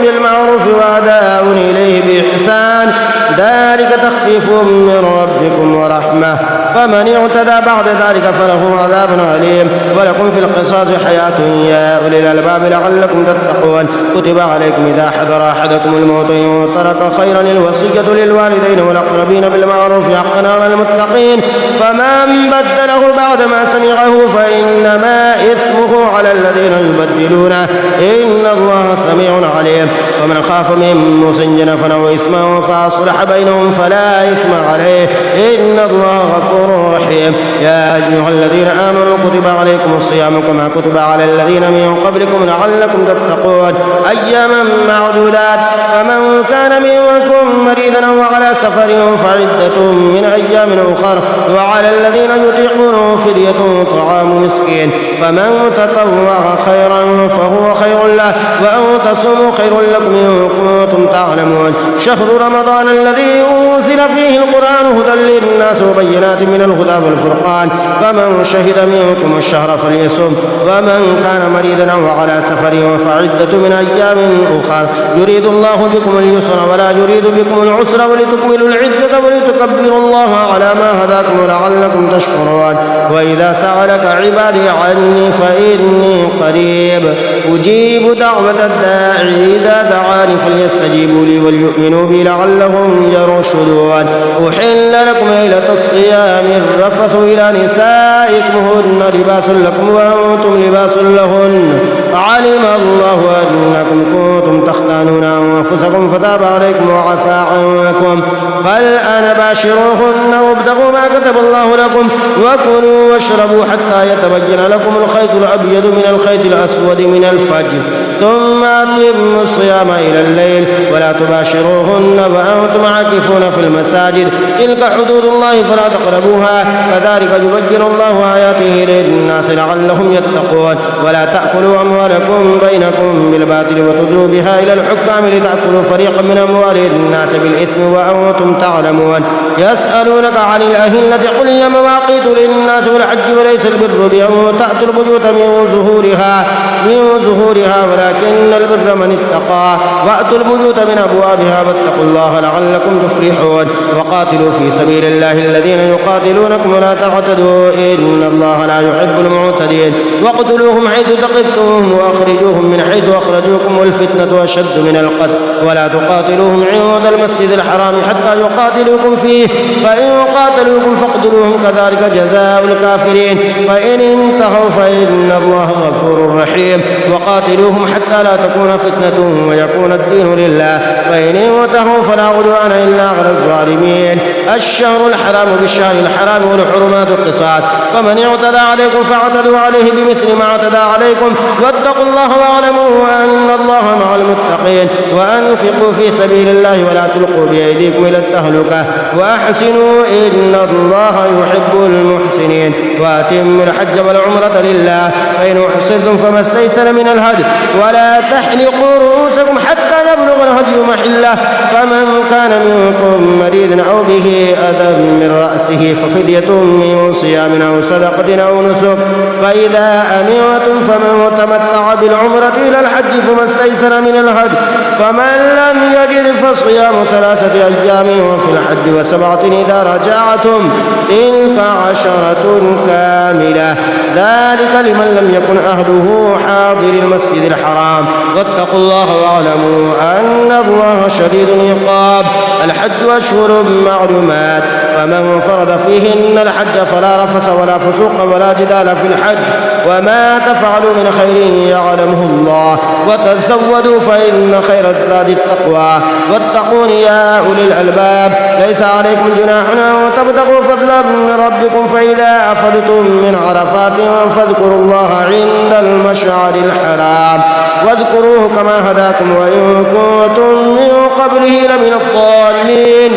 S1: بالمعروف وأداء إليه بإحسان ذلك تخفيف من ربكم ورحمة فمن اعتدى بعد ذلك فله عذاب أليم. ولكم في القصاص حياة يا أولي الألباب لعلكم تتقون. كتب عليكم إذا حضر أحدكم الموت إن ترك خيرا الوصية للوالدين والأقربين بالمعروف حقا على المتقين فمن بدله بعدما سمعه فإنما إثمه على الذين يبدلونه إن الله سميع عليم. ومن خاف من موص جنفا أو إثما فأصلح بينهم فلا إثم عليه إن الله غفور رحيم. يا أيها الذين آمنوا كتب عليكم الصيام كما كتب على الذين من قبلكم لعلكم تتقون أياما معدودات فمن كان منكم مريضا أو على سفر فعدة من أيام أخر وعلى الذين يطيقونه فدية طعام مسكين فمن تطوع خيرا فهو خير له وأن تصوموا خير لكم إن كنتم تعلمون. شهر رمضان الذي أنزل فيه القرآن هدى للناس وبينات من الهدى والفرقان فمن شهد منكم الشهر فليصم ومن كان مريضا أو على سفر فعدة من أيام أخر يريد الله بكم اليسر ولا يريد بكم العسر ولتكملوا العدة ولتكبروا الله على ما هداكم ولعلكم تشكرون. وإذا سألك عبادي عني فإني قريب أجيب دعوة الداعي إذا دعاني فليستجيبوا لي وليؤمنوا بي لعلهم يرشدون. أحل لكم ليلة الصيام الرفث إلى نسائكم هن لباس لكم وأنتم لباس لهن علم الله أنكم كنتم تختانون أنفسكم فتاب عليكم وعفى عنكم فالآن باشروهن وابتغوا ما كتب الله لكم وكلوا واشربوا حتى يتبين لكم الخيط الأبيض من الخيط الأسود من الفجر ثم أتموا الصيام إلى الليل ولا تباشروهن وأنتم عاكفون في المساجد تلك حدود الله فلا تقربوها كذلك يبين الله آياته للناس لعلهم يتقون. ولا تأكلوا أموالكم بينكم بالباطل وتدلوا بها إلى الحكام لتأكلوا فريقا من أموال الناس بالإثم وأنتم تعلمون. يسألونك عن الأهلة قل هي مواقيت للناس والحج وليس البر بأن تأتوا البيوت من ظهورها ولكن البر من اتقى وأتوا البيوت من أبوابها واتقوا الله لعلكم تفلحون. وقاتلوا في سبيل الله الذين يقاتلونكم ولا تعتدوا إن الله لا يحب المعتدين. واقتلوهم حيث ثقفتموهم وأخرجوهم من حيث أخرجوكم والفتنة أشد من القتل ولا تقاتلوهم عند المسجد الحرام حتى يقاتلوكم فيه فإن قاتلوكم فاقتلوهم كذلك جزاء الكافرين فإن انتهوا فإن الله غفور رحيم. وقاتلوهم حتى لا تكون فتنة ويكون الدين لله فإن انتهوا فلا عدوان إلا على الظالمين. الشهر الحرام بالشهر الحرام والحرمات قصاص فمن اعتدى عليكم فاعتدوا عليه بمثل ما اعتدى عليكم واتقوا الله واعلموا أن الله مع المتقين. وأنفقوا في سبيل الله ولا تلقوا بأيديكم إلى التهلكة وأحسنوا إن الله يحب المحسنين. وأتموا الحج والعمرة لله فإن أحصرتم فما استيسر من الهدي ولا تحلقوا رؤوسكم حتى يبلغ الهدي محله فمن كان منكم مريضا أو به أذى من رأسه ففدية من صيام أو صدقة أو نسك فإذا أمنتم فمن تمتع بالعمرة إلى الحج فما استيسر من الهدي فمن لم يجد فصيام 3 أيام وفي الحج و7 إذا رجعتم تلك 10 كاملة ذلك لمن لم يكن أهله حاضر المسجد الحرام واتقوا الله واعلموا أن الله شديد العقاب. الحج أشهر معلومات فمن فرض فيهن الحج فلا رفث ولا فسوق ولا جدال في الحج وما تفعلوا من خير يعلمه الله وتزودوا فإن خير الزاد التقوى واتقون يا أولي الألباب. ليس عليكم جناح أن تبتغوا فضلا من ربكم فإذا أفضتم من عرفات فاذكروا الله عند المشعر الحرام واذكروه كما هداكم وإن كنتم من قبله لمن الضالين.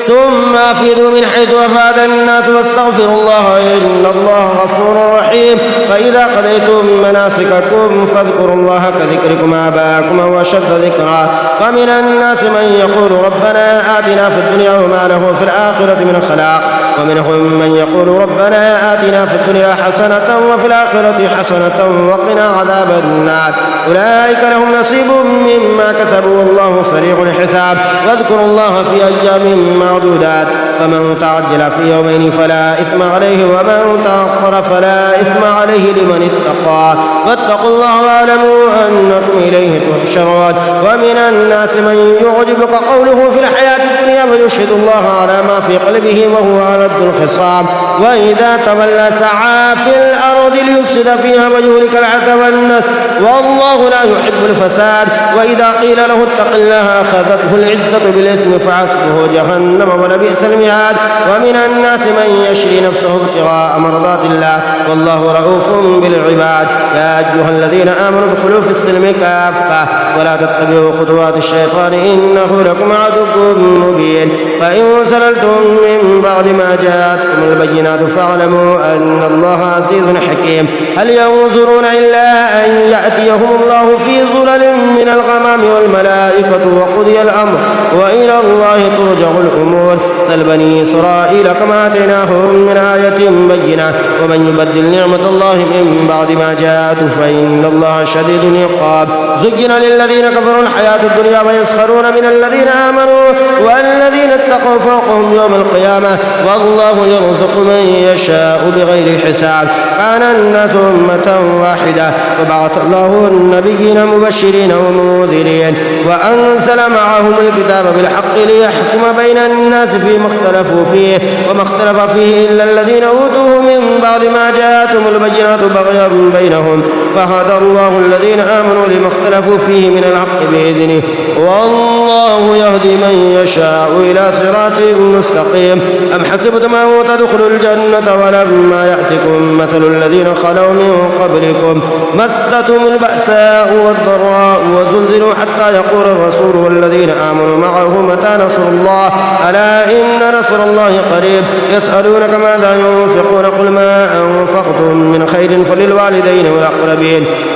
S1: ثم ثم أفيدوا من حيث أفاد الناس واستغفروا الله إن الله غفور رحيم. فإذا قضيتم مناسككم فاذكروا الله كذكركم آباءكم أو أشد ذكرا. ومن الناس من يقول ربنا آتنا في الدنيا وما له في الآخرة من خلاق. ومنهم من يقول ربنا آتنا في الدنيا حسنة وفي الآخرة حسنة وقنا عذاب النار. أولئك لهم نصيب مما كسبوا والله سريع الحساب. واذكروا الله في أيام معدودات فمن تعجل في يومين فلا إثم عليه ومن تأخر فلا إثم عليه لمن اتقى. واتقوا الله واعلموا أنكم إليه تحشرون. ومن الناس من يعجبك قوله في الحياة الدنيا ويشهد الله على ما في قلبه وهو ألد الخصام. وإذا تولى سعى في الأرض ليفسد فيها ويهلك الحرث والنسل والله لا يحب الفساد. وإذا قيل له اتق الله أخذته العزة بالإثم فحسبه جهنم ولبئس المهاد. ومن الناس من يشري نفسه ابتغاء مرضات الله والله رؤوف بالعباد. يا أيها الذين آمنوا ادخلوا في السلم كافة ولا تتبعوا خطوات الشيطان إنه لكم عدو مبين. فإن زللتم من بعد ما جاءتكم البينات فاعلموا أن الله عزيز حكيم. هل ينظرون إلا أن يأتيهم الله في ظلل من الغمام والملائكة وقضي الأمر وإلى الله ترجع الأمور. سل بني إسرائيل كما آتيناهم من آية بينة ومن يبدل نعمة الله من بعد ما جاءته فإن الله شديد العقاب. زين للذين كفروا الحياة الدنيا ويسخرون من الذين آمنوا والذين اتقوا فوقهم يوم القيامة والله يرزق من يشاء بغير حساب. كان الناس أمة واحدة وبعث الله النبيين مبشرين ومنذرين وأنزل معهم الكتاب بالحق ليحكم بين الناس فيما اختلفوا فيه وما اختلف فيه إلا الذين أوتوه من بعد ما جاءتهم البينات بغيا بينهم فهدى الله الذين آمنوا لما اختلفوا فيه من الحق بإذنه والله يهدي من يشاء إلى صراط مستقيم. أم حسبتم أن تدخلوا الجنة ولما يأتكم مثل الذين خلوا من قبلكم مستهم البأساء والضراء وزلزلوا حتى يقول الرسول والذين آمنوا معه متى نصر الله ألا إن نصر الله قريب. يسألونك ماذا ينفقون قل ما أنفقتم من خير فللوالدين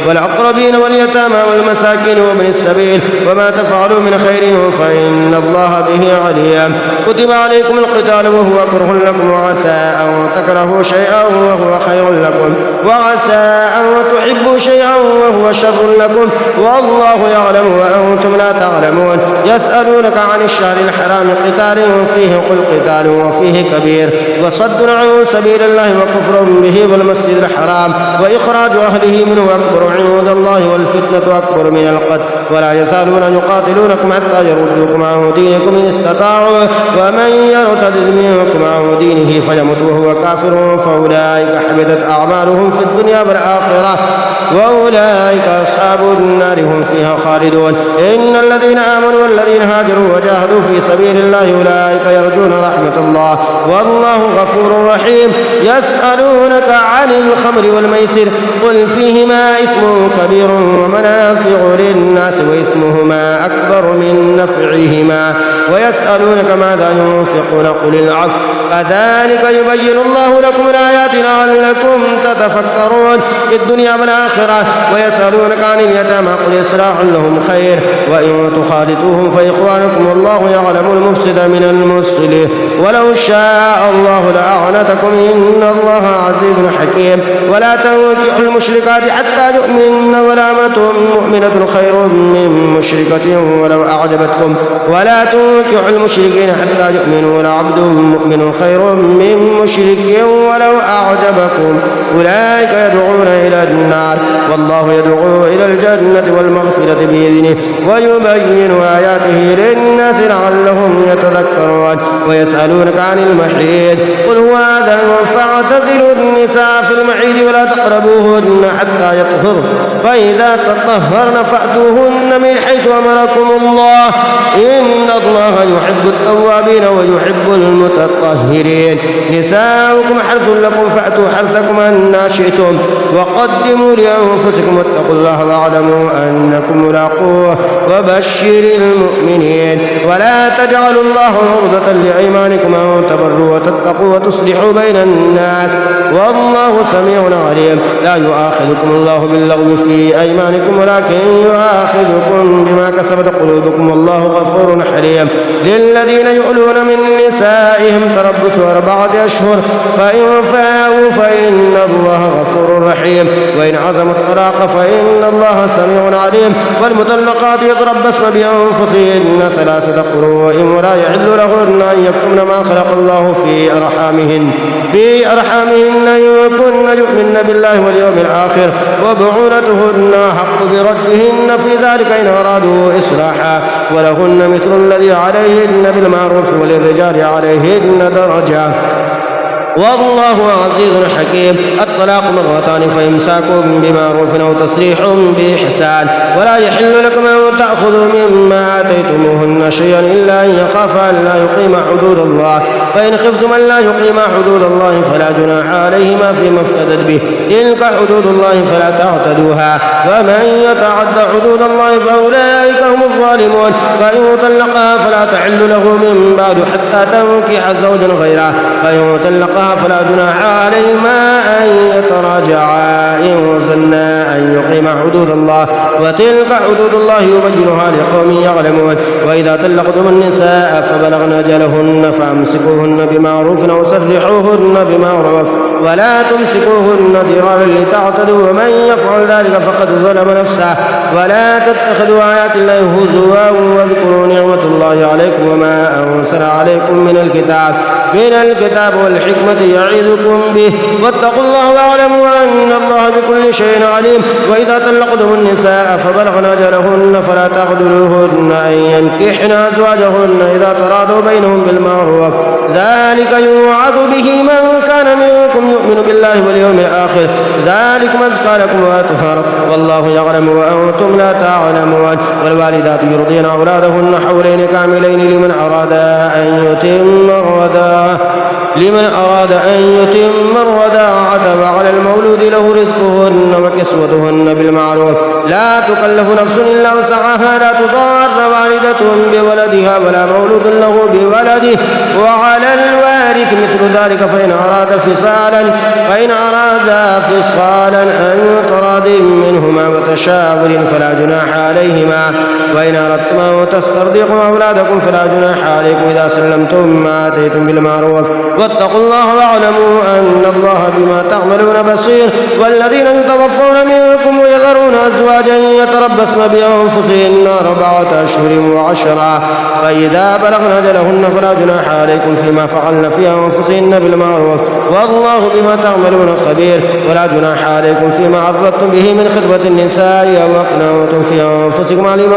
S1: والأقربين واليتامى والمساكين وابن السبيل وما تفعلوا من خير فإن الله به عليم. كتب عليكم القتال وهو كره لكم وعسى أن تكرهوا شيئا وهو خير لكم وعسى أن تحبوا شيئا وهو شر لكم والله يعلم وأنتم لا تعلمون. يسألونك عن الشهر الحرام قتال فيه قل قتال وفيه كبير وصد عن سبيل الله وكفر به والمسجد الحرام وإخراج أهله منه أكبر عند الله والفتنة أكبر من القتل ولا يزالون يقاتلونكم حتى يردوكم عن دينكم إن استطاعوا ومن يرتد منكم عن دينه فيمت وهو كافر فأولئك حبطت أعمالهم في الدنيا والآخرة وأولئك أصحاب النار هم فيها خالدون. إن الذين آمنوا والذين هاجروا وجاهدوا في سبيل الله أولئك يرجون رحمة الله والله غفور رحيم. يسألونك عن الخمر والميسر قل فيهما إثم كبير ومنافع للناس وإثمهما أكبر من نفعهما ويسألونك ماذا ينفقون قل العفو كذلك يبين الله لكم الآيات لعلكم تتفكرون في الدنيا والآخرة. ويسألونك عن اليتامى قل إصلاح لهم خير وإن تخالطوهم فإخوانكم والله يعلم المفسد من المصلح ولو شاء الله لأعنتكم إن الله عزيز حكيم. ولا تنكحوا المشركات حتى يؤمن ولأمة مؤمنة خير من مشركة ولو أعجبتكم ولا تنكحوا المشركين حتى يؤمنوا ولعبد مؤمن خير من مشرك ولو أعجبكم أولئك يدعون إلى النار والله يدعو إلى الجنة والمغفرة بإذنه ويبين آياته للناس لعلهم يتذكرون. ويسألونك عن المحيض قل هو أذى فاعتزلوا النساء في المحيض ولا تقربوهن حتى يطهرن فإذا تطهرن فأتوهن من حيث أمركم الله إن الله يحب التوابين ويحب المتطهرين نساؤكم حرث لكم فأتوا حرثكم أنى شئتم وقدموا لأنفسكم واتقوا الله واعلموا أنكم ملاقوه وبشر المؤمنين ولا تجعلوا الله عرضة لأيمانكم أن تبروا وتتقوا وتصلحوا بين الناس والله سميع عليم لا يؤاخذكم الله باللغو في أيمانكم ولكن يؤاخذكم بما كسبت قلوبكم والله غفور حليم للذين يؤلون من نسائهم تربص 4 أشهر فإن فاءوا فإن الله غفور رحيم وإن عزموا الطلاق فإن الله سميع عليم والمطلقات يتربصن بأنفسهن 3 قروء ولا يحل لهن أن يكتمن ما خلق الله في أرحامهن إن كن يؤمن بالله واليوم الآخر وبعولتهن حق بردهن في ذلك إن أرادوا إصلاحا ولهن مثل الذي عليهن بالمعروف وللرجال عليهن درجة والله عزيز حكيم الطلاق 2 فإمساك بمعروف أو تسريح بإحسان ولا يحل لكم أن تأخذوا مما آتيتموهن شيئا إلا أن يخافا أن لا يقيما حدود الله فإن خفتم أن لا يقيما حدود الله فلا جناح عليهما فيما افتدت به تلك حدود الله فلا تعتدوها ومن يتعد حدود الله فأولئك هم الظالمون فإن طلقها فلا تحل له من بعد حتى تنكح زوجا غيره فإن طلقها فلا جناح عليهما أن يتراجعا إن ظنا أن يقيما حدود الله وتلك حدود الله يبينها لقوم يعلمون وإذا طلقتم النساء فبلغن أجلهن فأمسكوهن بمعروف أو سرحوهن بمعروف ولا تمسكوهن ضرارا لتعتدوا ومن يفعل ذلك فقد ظلم نفسه ولا تتخذوا آيات الله هزوا واذكروا نعمة الله عليكم وما أنزل عليكم من الكتاب والحكمة يعظكم به واتقوا الله واعلموا أن الله بكل شيء عليم وإذا طلقتم النساء فبلغن أجلهن فلا تعذروهن أن ينكحن أزواجهن إذا تراضوا بينهم بالمعروف ذلك يوعظ به من كان منكم يؤمن بالله واليوم الآخر ذلك أزكى لكم وأطهر والله يعلم وأنتم لا تعلمون والوالدات يرضين أولادهن حولين كاملين لمن أراد أن يتم الرضاعة وعلى المولود له رزقهن وكسوتهن بالمعروف لا تكلف نفس إلا وسعها لا تضار والدة بولدها ولا مولود له بولده وعلى الوارث مثل ذلك فإن أرادا فصالا أن تراض منهما وتشاور فلا جناح عليهما وإن أردتم أن تسترضعوا أولادكم فلا جناح عليكم إذا سلمتم ما آتيتم بالمعروف واتقوا الله واعلموا أن الله بما تعملون بصير والذين يتوفون منكم ويذرون أزواجا يتربصن بأنفسهن 4 أشهر و10 فإذا بلغن أجلهن فلا جناح عليكم فيما فعلن في أنفسهن بالمعروف والله بما تعملون خبير ولا جناح عليكم فيما عرضتم به من خطبة النساء أو أقنعتم في أنفسكم علم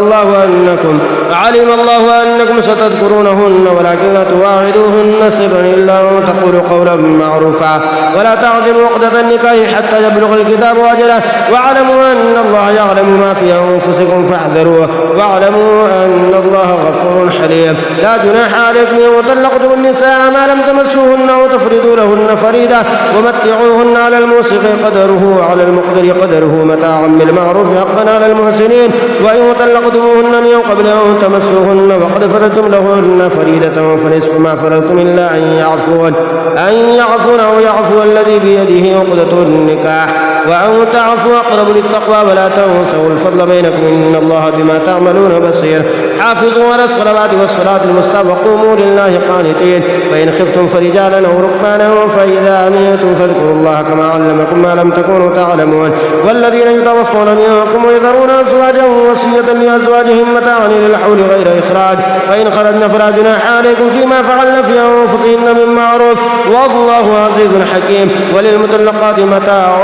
S1: الله أنكم ستذكرونهن ولكن لا تواعدوهن سرا إلا أن تقولوا قولا معروفا ولا تعزموا عقدة النكاح حتى يبلغ الكتاب أجله واعلموا أن الله يعلم ما في أنفسكم فاحذروه واعلموا أن الله غفور حليم لا جناح عليكم إن طلقتم النساء ما لم تمسوهن وتفرضوا لهن فريدة ومتعوهن على الموسع قدره وعلى المقدر قدره متاعا بالمعروف حقا على المحسنين وإن طلقتموهن من قبل أن تمسوهن وقد فرضتم لهن فريدة فنصف ما فرضتم إلا أن يعفون أو يعفو الذي بيده عقدة النكاح وأن تعفوا أقرب للتقوى ولا تنسوا الفضل بينكم إن الله بما تعملون بصير حافظوا على الصلوات والصلاة الوسطى وقوموا لله قانتين فإن خفتم فرجالا أو ركبانا فإذا أمنتم فاذكروا الله كما علمكم ما لم تكونوا تعلمون والذين يتوفون منكم ويذرون أزواجا وصية لأزواجهم متاعا إلى الحول غير إخراج فإن خرجن فلا جناح عليكم فيما فعلن في أنفسهن من معروف والله عزيز حكيم وللمطلقات متاع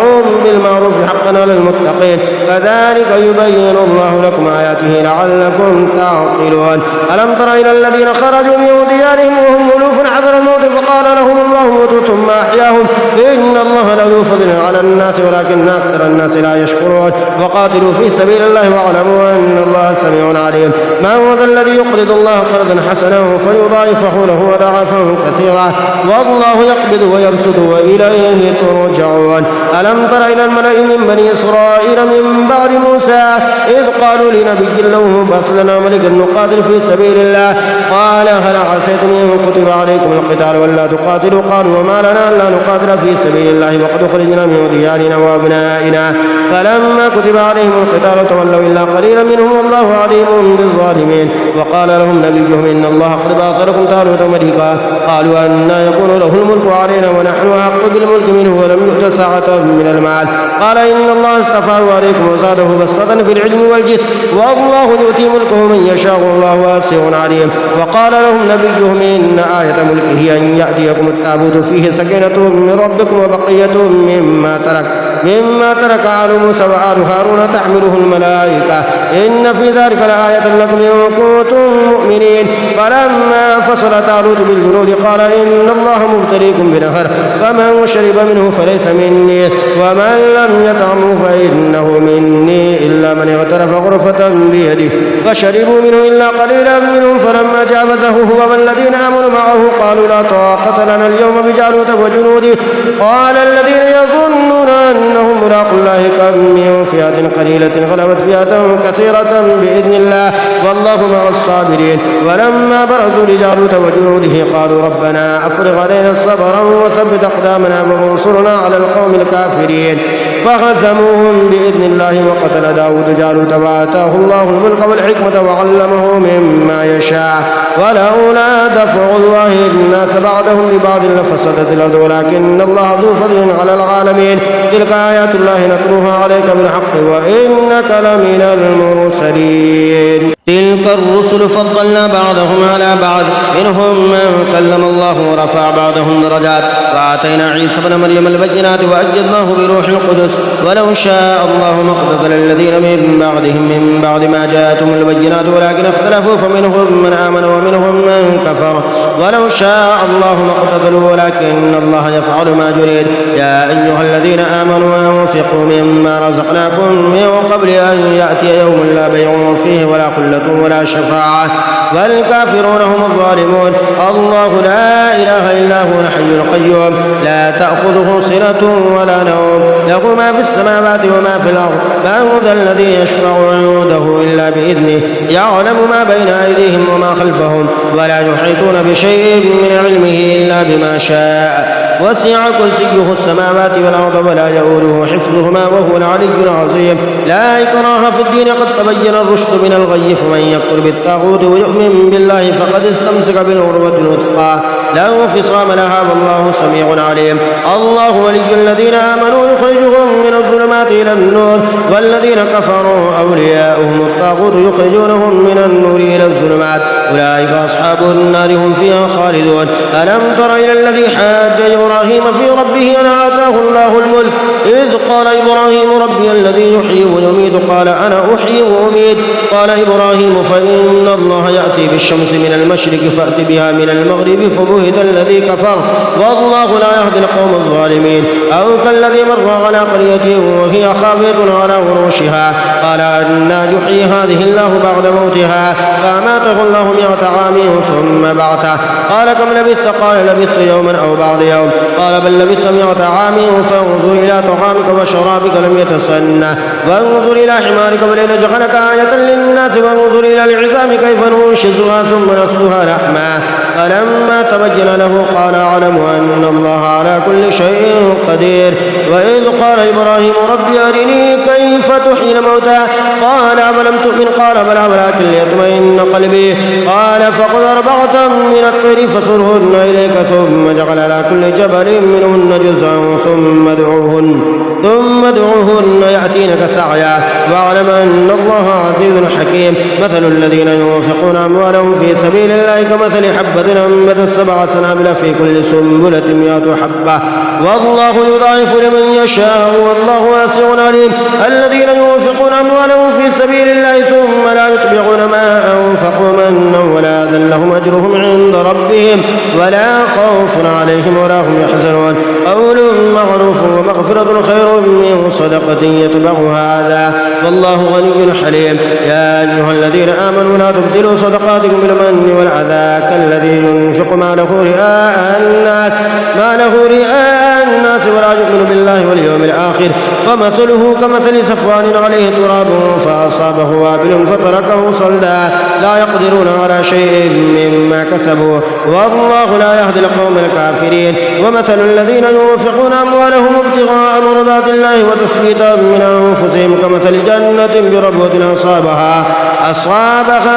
S1: بالمعروف حقا على المتقين كذلك يبين الله لكم آياته لعلكم تعقلون ألم تر إلى الذين خرجوا من ديارهم وهم ألوف حذر الموت فقال لهم الله موتوا ثم أحياهم إن الله لذو فضل على الناس ولكن أكثر الناس لا يشكرون وقاتلوا في سبيل الله واعلموا أن الله سميع عليم ما هو ذا الذي يقرض الله قرضا حسنا فيضاعفه له وضعفا كثيرا والله يقبض ويبسط وإليه ترجعون ألم تر إلى الملأ من بني إسرائيل من بعد موسى إذ قالوا لنبي له ابعث لنا ملكا نقاتل في سبيل الله قال هل عسيتم إن كتب عليكم القتال ولا تقاتلوا قالوا وما لنا ألا نقاتل في سبيل الله وقد خرجنا من ديارنا وأبنائنا فلما كتب عليهم القتال تولوا إلا قليلا منهم والله عليم بالظالمين وقال لهم نبيهم إن الله قد بعث لكم طالوت ملكا قالوا أنى يكون له الملك علينا ونحن أحق بالملك منه ولم يؤت سعة من المال قال إن الله اصطفاه عليكم وزاده بسطة في العلم والجسم والله يؤتي ملكه من يشاء والله واسع عليم وقال لهم نبيهم إن آية ملكه أن يأتيكم التابوت فيه سكينة من ربكم وبقية مما ترك آل موسى وآل هارون تحمله الملائكة إن في ذلك لآية لكم إن كنتم مؤمنين فلما فصل طالوت بالجنود قال إن الله مبتليكم بنهر فمن شرب منه فليس مني ومن لم يطعمه فإنه مني إلا من اغترف غرفة بيده فشربوا منه إلا قليلا منهم فلما جاوزه هو والذين آمنوا معه قالوا لا طاقة لنا اليوم بجالوت وجنوده قال الذين يظنون أنهم ملاقوا الله كم من فئة قليلة غلبت فئة كثيرة بإذن الله والله مع الصابرين ولما برزوا لجالوت وجنوده قالوا ربنا أفرغ علينا صبرا وثبت أقدامنا وانصرنا على القوم الكافرين فهزموهم بإذن الله وقتل داود جالوت وآتاه الله الملك والحكمة وعلمه مما يشاء ولولا دفع الله الناس بعضهم ببعض لفسدت الأرض ولكن الله ذو فضل على العالمين تلك آيات الله نتلوها عليك بالحق وإنك لمن المرسلين تلك الرسل فضلنا بعضهم على بعض منهم من كلم الله ورفع بعضهم درجات وآتينا عيسى ابن مريم البينات وأيدناه بروح القدس ولو شاء الله ما اقتتل الذين من بعدهم من بعد ما جاءتهم البينات ولكن اختلفوا فمنهم من آمن ومنهم من كفر ولو شاء الله ما اقتتلوا ولكن الله يفعل ما يريد يا أيها الذين آمنوا أنفقوا مما رزقناكم من قبل أن يأتي يوم لا بيع فيه ولا خلة ولا شفاعة والكافرون هم الظالمون الله لا إله إلا هو الحي القيوم لا تأخذه سنة ولا نوم له ما في السماوات وما في الأرض من ذا الذي يشفع عنده إلا بإذنه يعلم ما بين أيديهم وما خلفهم ولا يحيطون بشيء من علمه إلا بما شاء وسع كرسيه السماوات والأرض ولا يؤوده حفظهما وهو العلي العظيم لا إكراه في الدين قد تبين الرشد من الغي فمن يكفر بالطاغوت ويؤمن بالله فقد استمسك بالعروة الوثقى لا انفصام لها والله سميع عليم الله ولي الذين آمنوا يخرجهم من الظلمات إلى النور والذين كفروا أولياؤهم الطاغوت يخرجونهم من النور إلى الظلمات أولئك أصحاب النار هم فيها خالدون ألم تر إلى الذي حاج إبراهيم في ربه أن آتاه الله الملك إذ قال إبراهيم ربي الذي يحيي ويميت قال أنا أحيي وأميت قال إبراهيم فإن الله يأتي بالشمس من المشرق فأت بها من المغرب فبهت الذي كفر والله لا يهدي القوم الظالمين أو كالذي مر على قرية وهي خاوية على عروشها قال أنى يحيي هذه الله بعد موتها فأماته الله 100 عام ثم بعثه قال كم لبثت قال لبثت يوما أو بعض يوم قال بل لبثت 100 عام فانظر إلى طعامك وشرابك لم يتسنى وانظر إلى حمارك ولنجعلك آية للناس وانظر إلى العظام كيف ننشزها ثم نكسوها لحما فلما تبين له قال أعلم أن الله على كل شيء قدير وإذ قال إبراهيم ربي أرني كيف تحيي الموتى قال أولم تؤمن قال بلى ولكن ليطمئن قلبي قال فخذ 4 من الطير فصرهن إليك ثم اجعل على كل جبل منهن جزءا ثم ادعوهن ثم ادعوهن يأتينك سعيا واعلم أن الله عزيز حكيم. مثل الذين ينفقون أموالهم في سبيل الله كمثل حبة أنبتت 7 سنابل في كل سنبلة 100 حبة والله يضاعف لمن يشاء والله واسع عليم. الذين ينفقون أموالهم في سبيل الله ثم لا يتبعون ما أنفقوا منا ولا أذى لهم أجرهم عند ربهم ولا خوف عليهم ولا هم يحزنون. قول معروف ومغفرة خير من صدقة يتبعها أذى والله غني حليم. يا أيها الذين آمنوا لا تبطلوا صدقاتكم بالمن والأذى كالذي ينفق ماله رئاء الناس ولا يؤمن بالله واليوم الآخر فمثله كمثل صفوان عليه تراب فأصابه وابل فتركه صلدا لا يقدرون على شيء مما كسبوا والله لا يهدي القوم الكافرين. ومثل الذين ينفقون أموالهم ابتغاء مرضات الله وتثبيتا من أنفسهم كمثل جنة بربوة أصابها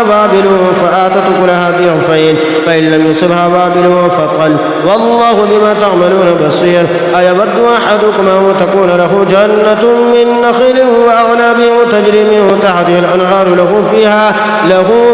S1: وابل فآتت أكلها ضعفين فإن لم يصبها وابل فطل والله بما تعملون بصير. أيود أحدكم أن تكون له جنة من نخيل وأعناب تجري من تحتها الأنهار له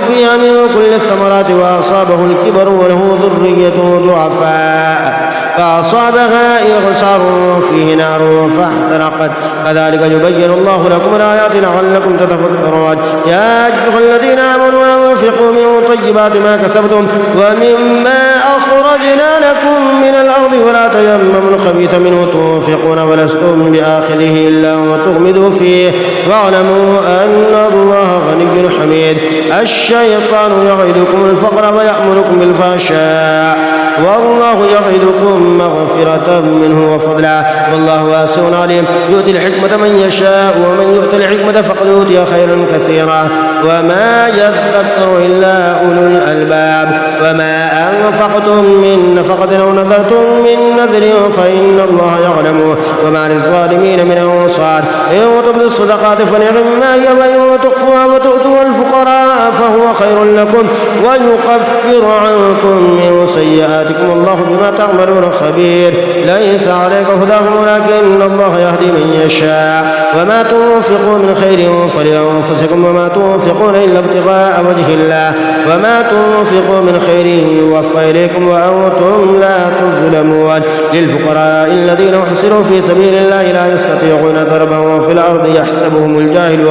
S1: فيها من كل الثمرات وأصابه الكبر وله ذرية ضعفاء فأصابها إعصار فيه نار فاحترقت كذلك يبين الله لكم الآيات لعلكم تتفكرون. يا أيها الذين آمنوا أنفقوا من طيبات ما كسبتم ومما أخرجنا لكم من الأرض ولا تيمموا الخبيث منه تنفقون ولستم بآخذه إلا أن تغمضوا فيه واعلموا أن الله غني حميد. الشيطان يعدكم الفقر ويأمركم بالفحشاء والله يعدكم مغفرة منه وفضلا والله واسع عليم. يؤتي الحكمة من يشاء ومن يؤت الحكمة فقد أوتي خيرا كثيرا وما يذكر إلا أولو الألباب. وما أنفقتم من نفقة أو نذرتم من نذر فإن الله يعلمه وما للظالمين من أنصار. إن تبدوا الصدقات فنعما هي وإن تخفوها وتؤتوا الفقراء فهو خير لكم ويكفر عنكم من سيئاتكم والله بما تعملون خبير. ليس عليك هداهم ولكن الله يهدي من يشاء. وما تنفقوا من خير فلأنفسكم وما تنفقون إلا ابتغاء وجه الله وما تنفقوا من خير يوفى إليكم وأنتم لا تظلمون. للفقراء الذين احصروا في سبيل الله لا يستطيعون ضربا في الأرض يحسبهم الجاهل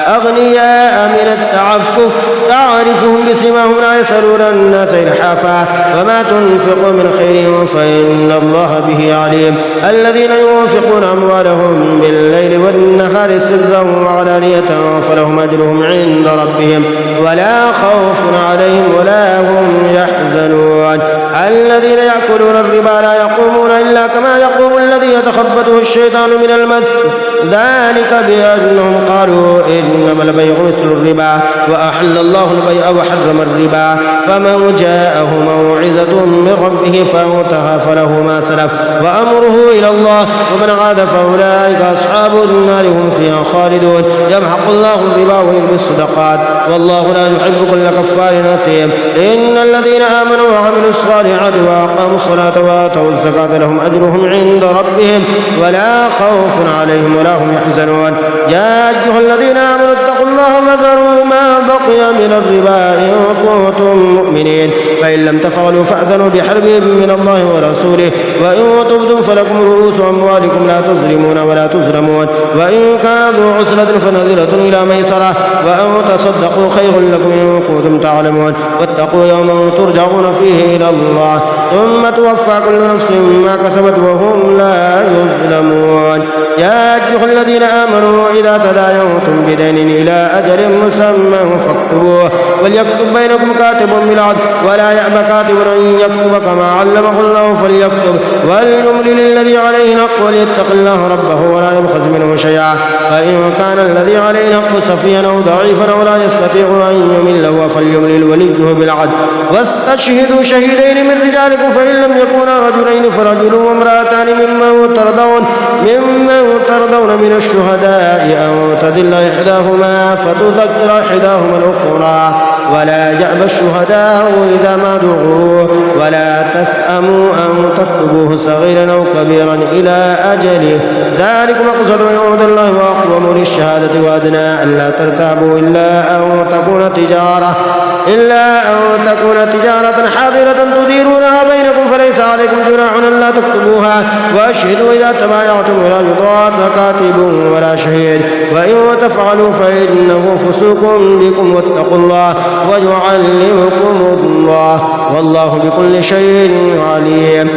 S1: أغنياء من التعفف تعرفهم بسماهم لا يسألون الناس إلحافا وما تنفقوا من خير فإن الله به عليم. الذين ينفقون أموالهم بالليل والنهار سرا وعلانية فلهم أجرهم عند ربهم ولا خوف عليهم ولا هم يحزنون. الذين يأكلون الربا لا يقومون إلا كما يقوم الذي يتخبطه الشيطان من المس ذلك بأنهم قالوا إنما البيع مثل الربا وأحل الله البيع وحرم الربا فمن جاءه موعظة من ربه فانتهى فله ما سلف وأمره إلى الله ومن عاد فأولئك أصحاب النار هم فيها خالدون. يمحق الله الربا ويربي الصدقات والله لا يحب كل كفار أثيم. إن الذين آمنوا وعملوا الصالحات وأقاموا الصلاة وآتوا الزكاة لهم أجرهم عند ربهم ولا خوف عليهم ولا هم يحزنون. يا أيها الذين آمنوا اتقوا الله وذروا ما بقي من الربا إن كنتم مؤمنين فإن لم تفعلوا فأذنوا بحرب من الله ورسوله وإن تبتم فلكم رؤوس أموالكم لا تظلمون ولا تظلمون وإن كان ذو عسرة فنذرة إلى ميسرة وأن تصدقوا خير لكم إن كنتم تعلمون. واتقوا يوما ترجعون فيه إلى الله ثم توفى كل نفس ما كسبت وهم لا يظلمون. يا أيها الذين آمنوا إذا تداينتم بدين إلى أجل مسمى فاكتبوه وليكتب بينكم كاتب بالعدل ولا يأبى كاتب أن يكتب كما علمه الله فليكتب وليملل الذي عليه الحق وليتق الله ربه ولا يبخس منه شيئا فإن كان الذي عليه الحق سفيها أو ضعيفا أو لا يستطيع أن يمل فليملل وليه بالعدل واستشهدوا شهيدين من رجالكم فإن لم يكونا رجلين فرجل وامرأتان ممن ترضون من الشهداء أو تدل إحداهما فتذكر إحداهما الأخرى ولا يأبى الشهداء إذا ما دعوا ولا تسأموا أن تكتبوه صغيرا أو كبيرا إلى أجله ذلك مقصد من عند الله وأقوم للشهادة وأدنى ألا ترتابوا إلا أن تكون تجارة حاضرة تديرونها بينكم فليس عليكم جناح ألا تكتبوها وأشهدوا إذا تبايعتم ولا يضار كاتب ولا شهيد وإن تفعلوا فإنه فسوق بكم واتقوا الله ويعلمكم الله والله بكل شيء عليم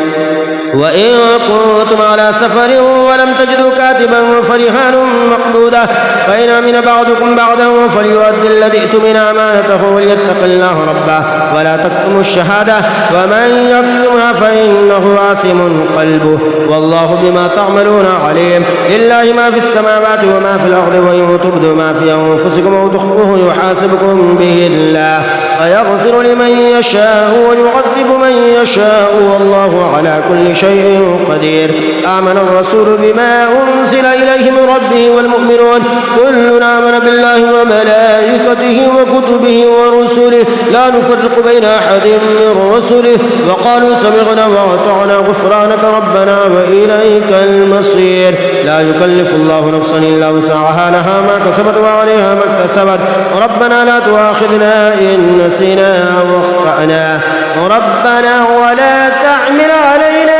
S1: وإن كنتم على سفر ولم تجدوا كاتبا فرهان مقبوضة فإن أمن بعضكم بعضا فليؤدي الذي ائتمن أمانته وليتق الله ربه ولا تكتموا الشهادة ومن يكتمها فإنه آثم قلبه والله بما تعملون عليم لله ما في السماوات وما في الأرض وإن تبدوا ما في أنفسكم أو تخفوه يحاسبكم به الله ويغفر لمن يشاء ويعذب من يشاء والله على كل شيء قدير آمن الرسول بما أنزل إليه من ربه والمؤمنون كلنا آمن بالله وملائكته وكتبه ورسله لا نفرق بين أحد من رسله وقالوا سمعنا وأطعنا غفرانك ربنا وإليك المصير لا يكلف الله نفسا إلا وسعها لها ما كسبت وعليها ما اكتسبت ربنا لا تؤاخذنا إن نسينا أو أخطأنا ربنا ولا تحمل علينا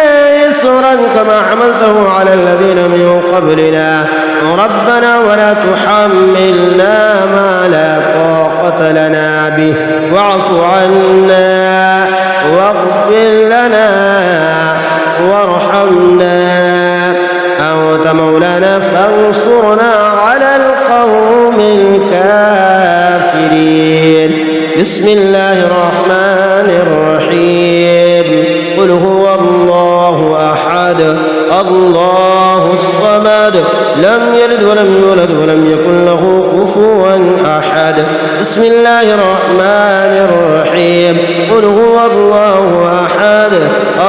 S1: إصرا كما حملته على الذين من قبلنا ربنا ولا تحملنا ما لا طاقة لنا به واعف عنا واغفر لنا وارحمنا أنت مولانا فانصرنا على القوم الكافرين بسم الله الرحمن الرحيم قل هو الله أحد الله الصمد لم يلد ولم يولد ولم يكن له كفوا أحد بسم الله الرحمن الرحيم قل هو الله أحد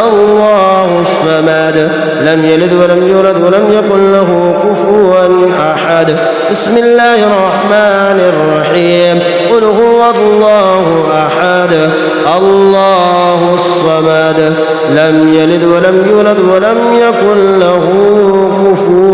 S1: الله الصمد لم يلد ولم يولد ولم يكن له كفوا أحد بسم الله الرحمن الرحيم قل هو الله أحد الله الصمد لم يلد ولم يولد ولم يكن له كفوا